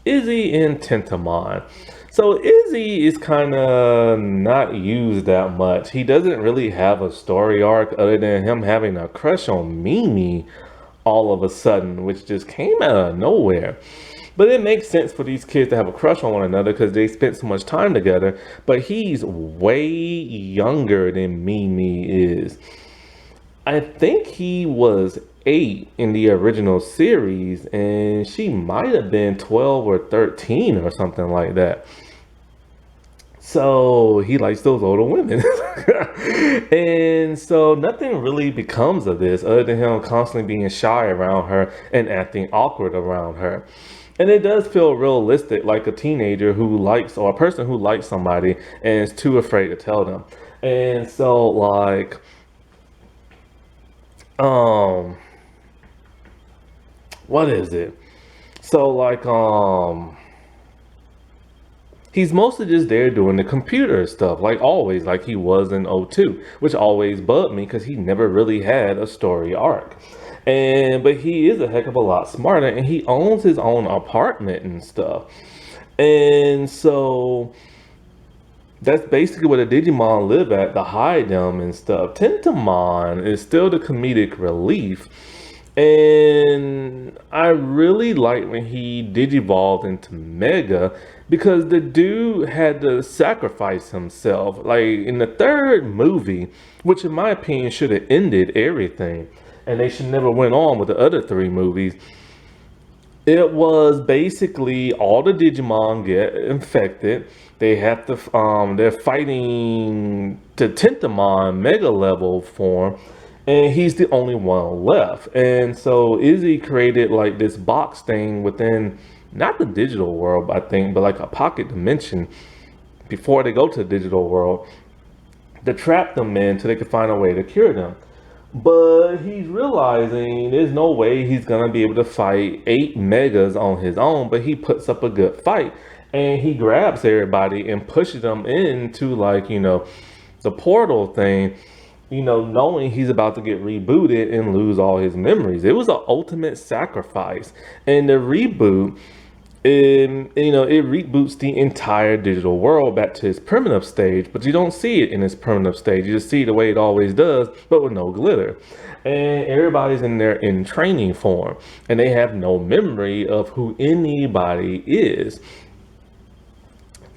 Izzy and Tentamon. So Izzy is kind of not used that much. He doesn't really have a story arc other than him having a crush on Mimi all of a sudden, which just came out of nowhere. But it makes sense for these kids to have a crush on one another because they spent so much time together. But he's way younger than Mimi is. I think he was 8 in the original series, and she might have been 12 or 13 or something like that. So he likes those older women. And so nothing really becomes of this other than him constantly being shy around her and acting awkward around her. And it does feel realistic, like a teenager who likes, or a person who likes somebody and is too afraid to tell them. And so, like, um, what is it? So, like, he's mostly just there doing the computer stuff, like always, like he was in '02, which always bugged me because he never really had a story arc. But he is a heck of a lot smarter, and he owns his own apartment and stuff. And so that's basically where the Digimon live at, to hide them and stuff. Tentamon is still the comedic relief. And I really like when he digivolved into Mega because the dude had to sacrifice himself. Like in the third movie, which in my opinion should have ended everything, and they should never went on with the other 3 movies. It was basically all the Digimon get infected. They have to, they're fighting the Tentamon Mega level form, and he's the only one left. And so Izzy created like this box thing within, not the digital world, I think, but like a pocket dimension before they go to the digital world to trap them in so they could find a way to cure them. But he's realizing there's no way he's gonna be able to fight 8 megas on his own, but he puts up a good fight. And he grabs everybody and pushes them into, like, you know, the portal thing, you know, knowing he's about to get rebooted and lose all his memories. It was an ultimate sacrifice. And the reboot, you know, it reboots the entire digital world back to its primitive stage, but you don't see it in its primitive stage. You just see the way it always does, but with no glitter. And everybody's in there in training form, and they have no memory of who anybody is.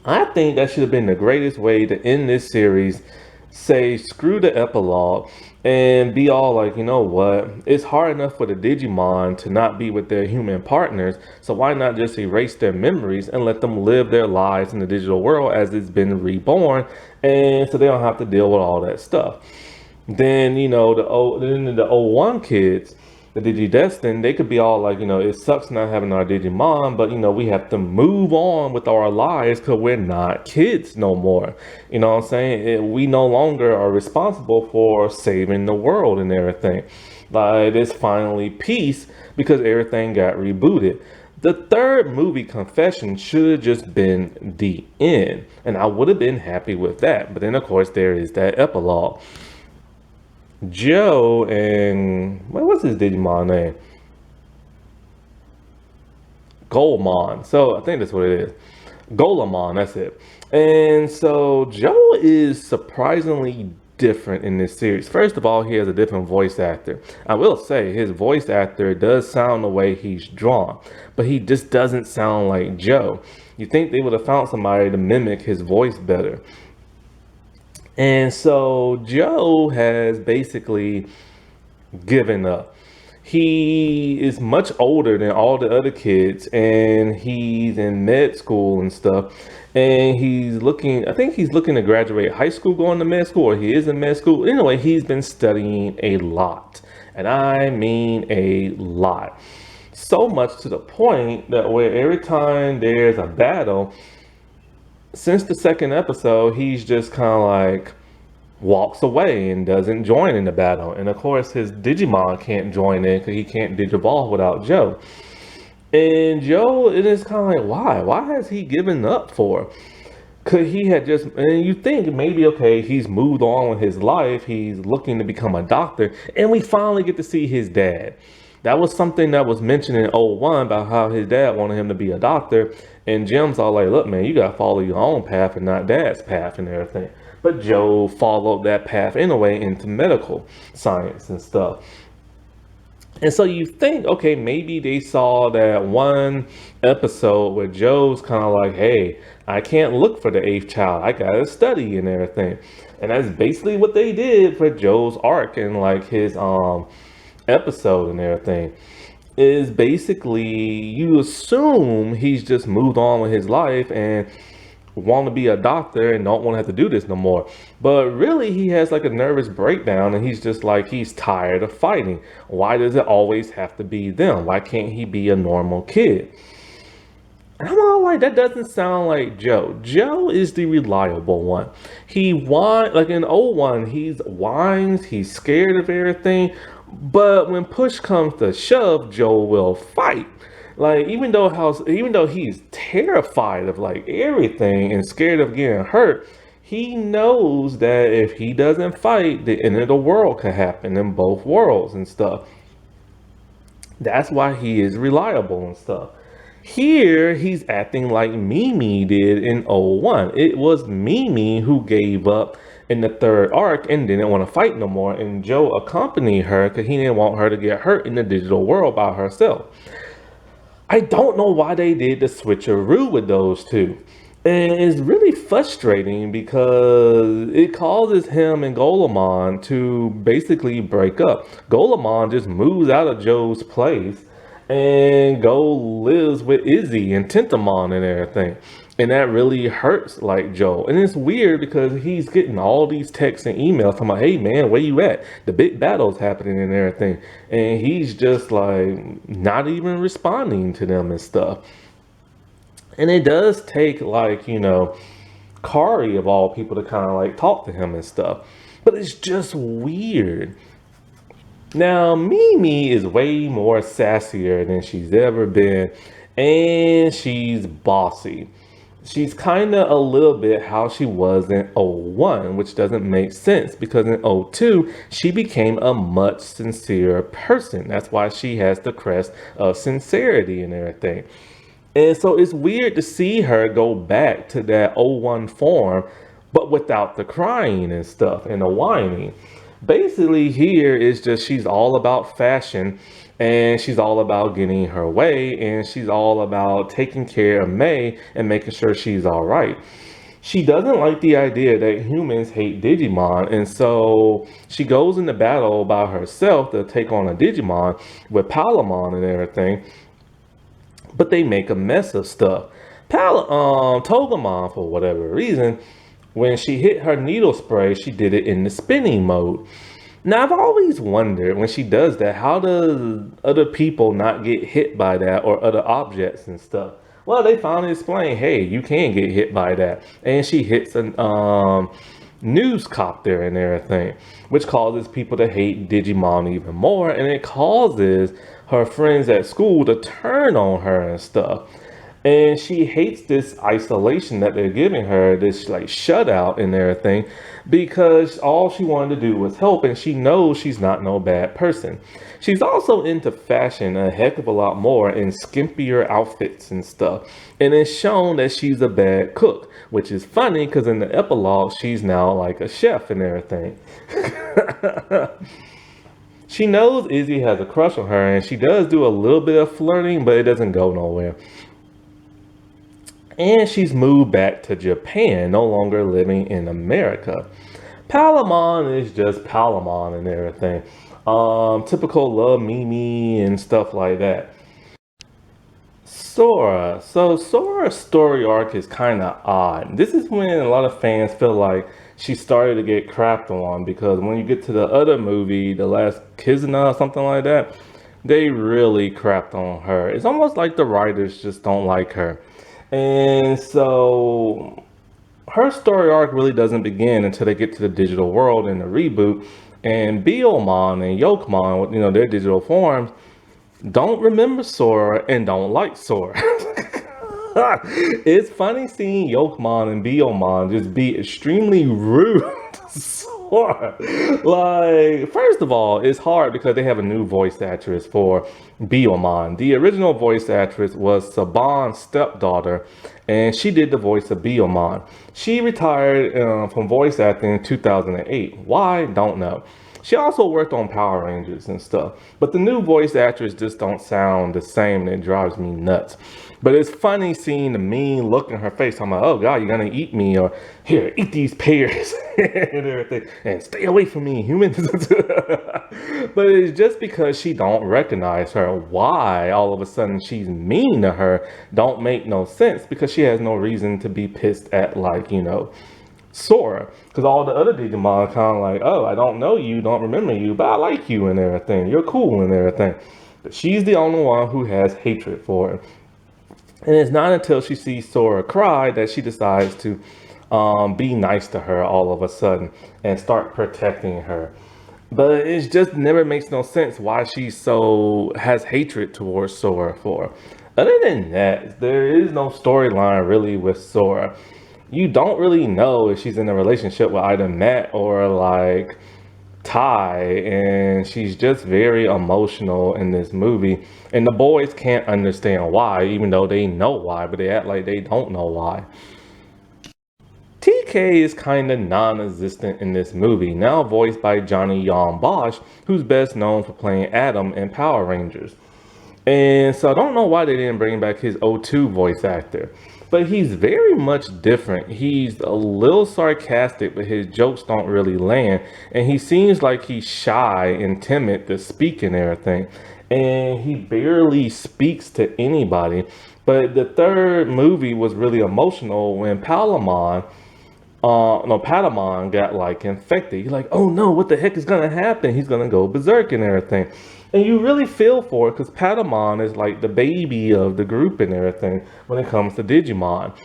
I think that should have been the greatest way to end this series. Say screw the epilogue and be all like, you know what, it's hard enough for the Digimon to not be with their human partners, so why not just erase their memories and let them live their lives in the digital world as it's been reborn, and so they don't have to deal with all that stuff. Then, you know, the '01 kids, the Digidestined, they could be all like, you know, it sucks not having our Digimon, but, you know, we have to move on with our lives because we're not kids no more. You know what I'm saying? We no longer are responsible for saving the world and everything. Like, it's finally peace because everything got rebooted. The third movie, Confession, should have just been the end, and I would have been happy with that. But then, of course, there is that epilogue. Joe and what's his Digimon name? Golemon. So I think that's what it is. Golemon, that's it. And so Joe is surprisingly different in this series. First of all, he has a different voice actor. I will say his voice actor does sound the way he's drawn, but he just doesn't sound like Joe. You think they would have found somebody to mimic his voice better. And so Joe has basically given up. He is much older than all the other kids, and he's in med school and stuff. And I think he's looking to graduate high school, going to med school, or he is in med school. Anyway, he's been studying a lot. And I mean a lot. So much to the point that where every time there's a battle, since the second episode, he's just kind of like walks away and doesn't join in the battle. And of course, his Digimon can't join in because he can't Digivolve without Joe. And Joe, it is kind of like, why? Why has he given up for? Could he had just, and you think maybe, okay, he's moved on with his life. He's looking to become a doctor. And we finally get to see his dad. That was something that was mentioned in '01 about how his dad wanted him to be a doctor. And Jim's all like, look, man, you got to follow your own path and not dad's path and everything. But Joe followed that path anyway into medical science and stuff. And so you think, okay, maybe they saw that one episode where Joe's kind of like, hey, I can't look for the eighth child. I got to study and everything. And that's basically what they did for Joe's arc and like his episode and everything. Is basically you assume he's just moved on with his life and want to be a doctor and don't want to have to do this no more. But really, he has like a nervous breakdown and he's just like, he's tired of fighting. Why does it always have to be them? Why can't he be a normal kid? And I'm all like, that doesn't sound like Joe. Joe is the reliable one. He whines, like in '01, he whines, he's scared of everything. But when push comes to shove, Joe will fight. Like even though he's terrified of like everything and scared of getting hurt, he knows that if he doesn't fight, the end of the world could happen in both worlds and stuff. That's why he is reliable and stuff. Here, he's acting like Mimi did in '01. It was Mimi who gave up in the third arc and didn't want to fight no more. And Joe accompanied her because he didn't want her to get hurt in the digital world by herself. I don't know why they did the switcheroo with those two. And it's really frustrating because it causes him and Golemon to basically break up. Golemon just moves out of Joe's place and lives with Izzy and Tentamon and everything. And that really hurts like Joe. And it's weird because he's getting all these texts and emails talking about, hey man, where you at? The big battle's happening and everything. And he's just like not even responding to them and stuff. And it does take like, Kari of all people to kind of like talk to him and stuff. But it's just weird. Now, Mimi is way more sassier than she's ever been, and she's bossy. She's kind of a little bit how she was in '01, which doesn't make sense because in '02, she became a much sincerer person. That's why she has the crest of sincerity and everything. And so it's weird to see her go back to that '01 form, but without the crying and stuff and the whining. Basically, here is just she's all about fashion and she's all about getting her way and she's all about taking care of May and making sure she's all right. She doesn't like the idea that humans hate Digimon, and so she goes into battle by herself to take on a Digimon with Palamon and everything. But they make a mess of stuff. Togemon, for whatever reason, when she hit her needle spray, she did it in the spinning mode. Now, I've always wondered when she does that, how does other people not get hit by that or other objects and stuff? Well, they finally explain, hey, you can get hit by that. And she hits news cop there and everything, which causes people to hate Digimon even more, and it causes her friends at school to turn on her and stuff. And she hates this isolation that they're giving her, this like shutout and everything, because all she wanted to do was help, and she knows she's not no bad person. She's also into fashion a heck of a lot more in skimpier outfits and stuff. And it's shown that she's a bad cook, which is funny because in the epilogue, she's now like a chef and everything. She knows Izzy has a crush on her, and she does do a little bit of flirting, but it doesn't go nowhere. And she's moved back to Japan, no longer living in America. Palamon is just Palamon and everything. Typical love Mimi and stuff like that. Sora. So Sora's story arc is kind of odd. This is when a lot of fans feel like she started to get crapped on because when you get to the other movie, The Last Kizuna or something like that, they really crapped on her. It's almost like the writers just don't like her. And so her story arc really doesn't begin until they get to the digital world in the reboot. And Beelmon and Yolkmon, you know, their digital forms, don't remember Sora and don't like Sora. It's funny seeing Yolkmon and Beelmon just be extremely rude to Sora. Like, first of all, it's hard because they have a new voice actress for Beelmon. The original voice actress was Saban's stepdaughter, and she did the voice of Beelmon. She retired from voice acting in 2008. Why? Don't know. She also worked on Power Rangers and stuff, but the new voice actors just don't sound the same, and it drives me nuts. But it's funny seeing the mean look in her face. I'm like, oh God, you're gonna eat me, or here, eat these pears and everything, and stay away from me, humans. But it's just because she don't recognize her. Why all of a sudden she's mean to her don't make no sense, because she has no reason to be pissed at, like, you know, Sora, because all the other Digimon are kind of like, oh, I don't know you, don't remember you, but I like you and everything. You're cool and everything. But she's the only one who has hatred for him. And it's not until she sees Sora cry that she decides to be nice to her all of a sudden and start protecting her. But it just never makes no sense why she so has hatred towards Sora for. Other than that, there is no storyline really with Sora. You don't really know if she's in a relationship with either Matt or like Ty, and she's just very emotional in this movie. And the boys can't understand why, even though they know why, but they act like they don't know why. TK is kind of non-existent in this movie, now voiced by Johnny Yon Bosch, who's best known for playing Adam in Power Rangers. And so I don't know why they didn't bring back his O2 voice actor. But he's very much different. He's a little sarcastic, but his jokes don't really land. And he seems like he's shy and timid to speak and everything. And he barely speaks to anybody. But the third movie was really emotional when Patamon got like infected. You're like, oh no, what the heck is gonna happen? He's gonna go berserk and everything. And you really feel for it because Patamon is like the baby of the group and everything when it comes to Digimon.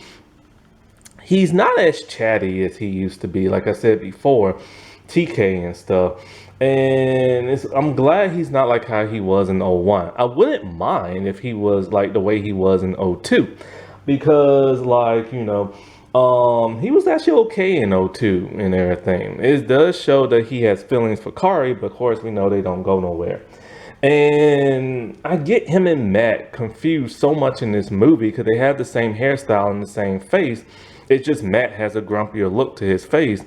He's not as chatty as he used to be, like I said before, TK and stuff. And I'm glad he's not like how he was in '01. I wouldn't mind if he was like the way he was in '02. Because, like, you know, he was actually okay in '02 and everything. It does show that he has feelings for Kari, but of course we know they don't go nowhere. And I get him and Matt confused so much in this movie because they have the same hairstyle and the same face. It's just Matt has a grumpier look to his face.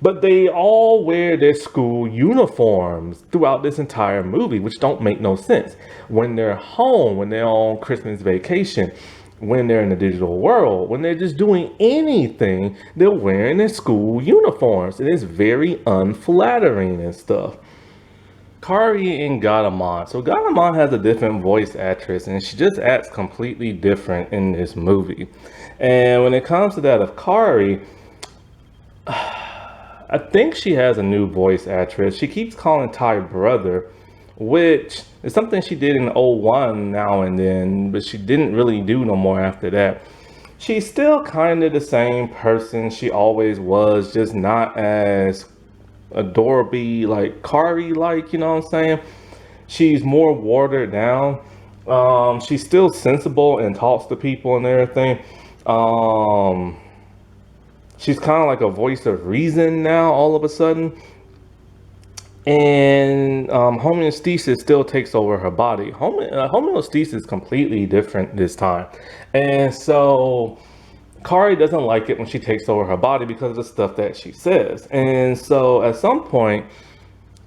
But they all wear their school uniforms throughout this entire movie, which don't make no sense. When they're home, when they're on Christmas vacation, when they're in the digital world, when they're just doing anything, they're wearing their school uniforms. And it's very unflattering and stuff. Kari and Gatamon. So Gatamon has a different voice actress, and she just acts completely different in this movie. And when it comes to that of Kari, I think she has a new voice actress. She keeps calling Ty brother, which is something she did in '01 now and then, but she didn't really do no more after that. She's still kind of the same person she always was, just not as adorably like Kari like, you know what I'm saying? She's more watered down. She's still sensible and talks to people and everything. Um, she's kind of like a voice of reason now, all of a sudden. And homeostasis still takes over her body. Homeostasis is completely different this time. And so Kari doesn't like it when she takes over her body because of the stuff that she says. And so at some point,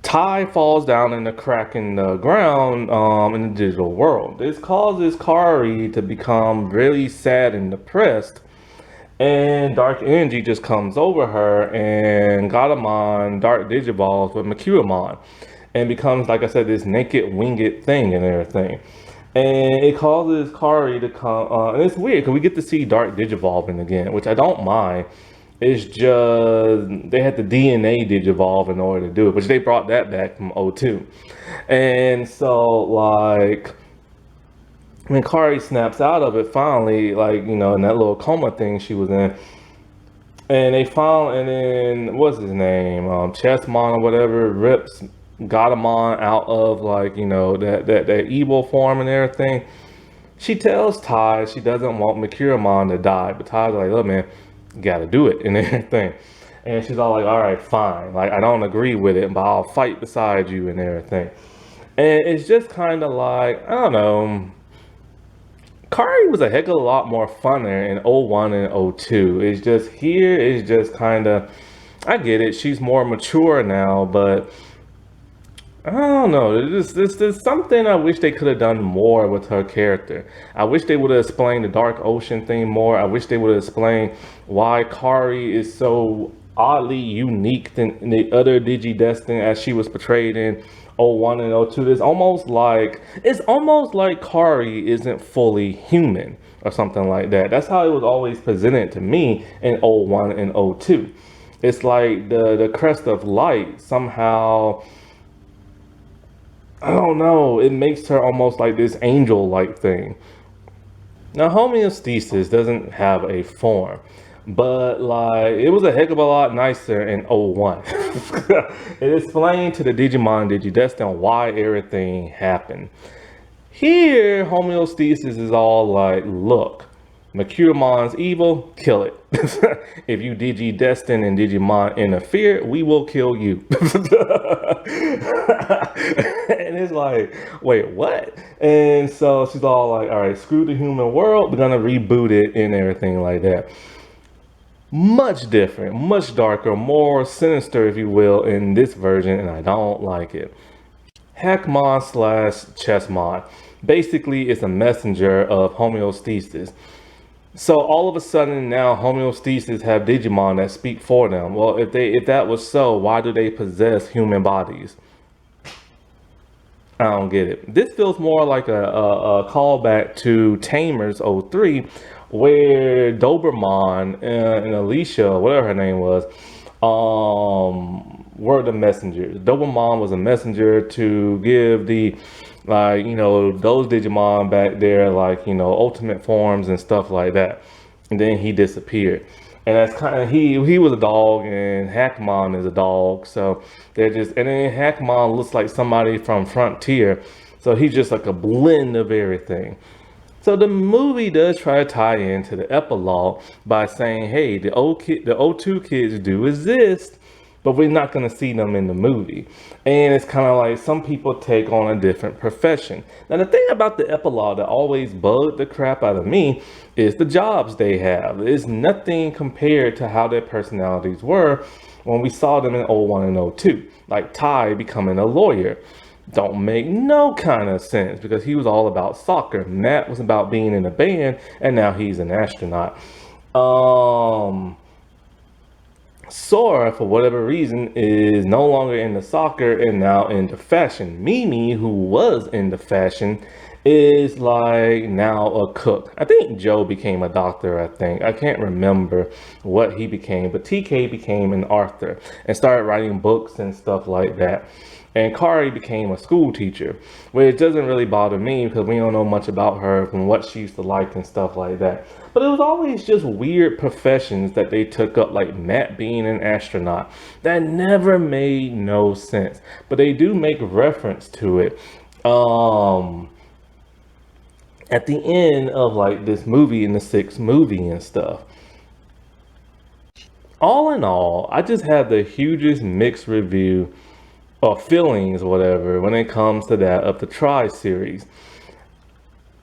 Ty falls down in the crack in the ground in the digital world. This causes Kari to become really sad and depressed. And dark energy just comes over her, and Gatomon dark digivolves with Makuramon and becomes, like I said, this naked winged thing and everything. And it causes Kari to come, and it's weird because we get to see Dark Digivolving again, which I don't mind. It's just they had the DNA Digivolve in order to do it, which they brought that back from O2. And so, like, when Kari snaps out of it finally, like, you know, in that little coma thing she was in, and they found, and then what's his name, Chessmon or whatever, rips Gatomon out of, like, you know, that evil form and everything. She tells Ty she doesn't want Makuramon to die, but Ty's like, look, man, you gotta do it and everything. And she's all like, all right, fine. Like, I don't agree with it, but I'll fight beside you and everything. And it's just kind of like, I don't know. Kari was a heck of a lot more funner in '01 and '02. It's just here, it's just kind of, I get it. She's more mature now, but I don't know. There's something I wish they could have done more with her character. I wish they would have explained the Dark Ocean thing more. I wish they would have explained why Kari is so oddly unique than the other Digidestined as she was portrayed in '01 and '02. It's almost like Kari isn't fully human or something like that. That's how it was always presented to me in '01 and '02. It's like the crest of light somehow, I don't know, it makes her almost like this angel-like thing. Now, homeostasis doesn't have a form, but like it was a heck of a lot nicer in '01. It explained to the Digimon Digidestined why everything happened. Here, homeostasis is all like, look, Makuramon's evil, kill it. If you Digidestin and Digimon interfere, we will kill you. And it's like, wait, what? And so she's all like, all right, screw the human world. We're gonna reboot it and everything like that. Much different, much darker, more sinister, if you will, in this version, and I don't like it. Hackmon slash Chessmon basically is a messenger of homeostasis. So all of a sudden now homeostasis have Digimon that speak for them. Well, if that was so, why do they possess human bodies? I don't get it. This feels more like a callback to Tamers '03, where Doberman and Alicia, whatever her name was, were the messengers. Doberman was a messenger to give the, like, you know, those Digimon back there, like, you know, ultimate forms and stuff like that. And then he disappeared. And that's kind of, he was a dog, and Hackmon is a dog. So they're just, and then Hackmon looks like somebody from Frontier. So he's just like a blend of everything. So the movie does try to tie into the epilogue by saying, hey, the O2 kids do exist, but we're not going to see them in the movie. And it's kind of like some people take on a different profession. Now, the thing about the epilogue that always bugged the crap out of me is the jobs they have. It's nothing compared to how their personalities were when we saw them in '01 and '02. Like Ty becoming a lawyer. Don't make no kind of sense because he was all about soccer. Matt was about being in a band, and now he's an astronaut. Sora, for whatever reason, is no longer into soccer and now into fashion. Mimi, who was into fashion, is like now a cook. I think Joe became a doctor, I think. I can't remember what he became, but TK became an author and started writing books and stuff like that. And Kari became a school teacher, which doesn't really bother me because we don't know much about her from what she used to like and stuff like that. But it was always just weird professions that they took up, like Matt being an astronaut. That never made no sense. But they do make reference to it. Um, at the end of like this movie in the sixth movie and stuff. All in all, I just had the hugest mixed review or feelings, whatever, when it comes to that of the Try series.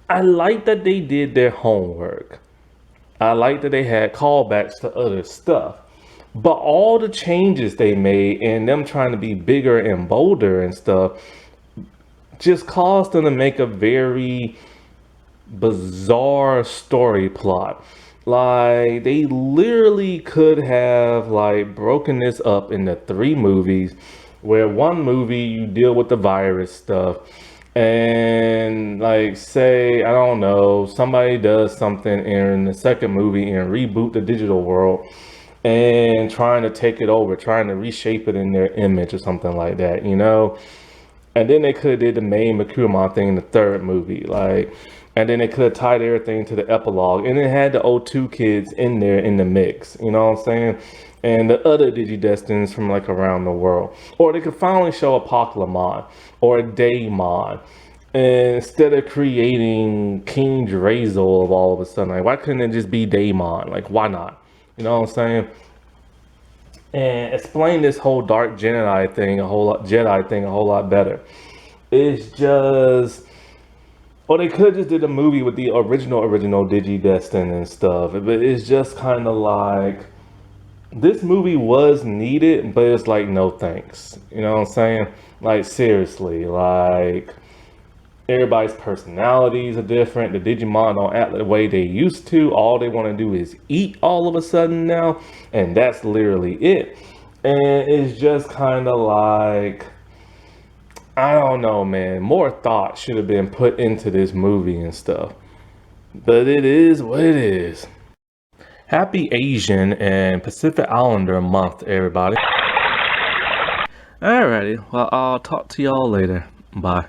I like that they did their homework. I like that they had callbacks to other stuff. But all the changes they made and them trying to be bigger and bolder and stuff just caused them to make a very bizarre story plot. Like they literally could have like broken this up into three movies where one movie you deal with the virus stuff and like say I don't know somebody does something in the second movie and reboot the digital world and trying to take it over, trying to reshape it in their image or something like that, you know? And then they could have did the main Mercurion thing in the third movie, like, and then they could have tied everything to the epilogue, and it had the O2 kids in there in the mix. You know what I'm saying? And the other Digidestins from like around the world, or they could finally show a Pokemon or a Daemon. And instead of creating King Drazel of all of a sudden, like why couldn't it just be Daemon? Like why not? You know what I'm saying? And explain this whole dark Jedi thing a whole lot better. It's just, or they could just did a movie with the original Digidestin and stuff. But it's just kind of like this movie was needed, but it's like no thanks. You know what I'm saying? Like seriously, like everybody's personalities are different. The Digimon don't act the way they used to. All they want to do is eat all of a sudden now, and that's literally it. And it's just kind of like, I don't know, man. More thought should have been put into this movie and stuff. But it is what it is. Happy Asian and Pacific Islander month, everybody. Alrighty, well, I'll talk to y'all later. Bye.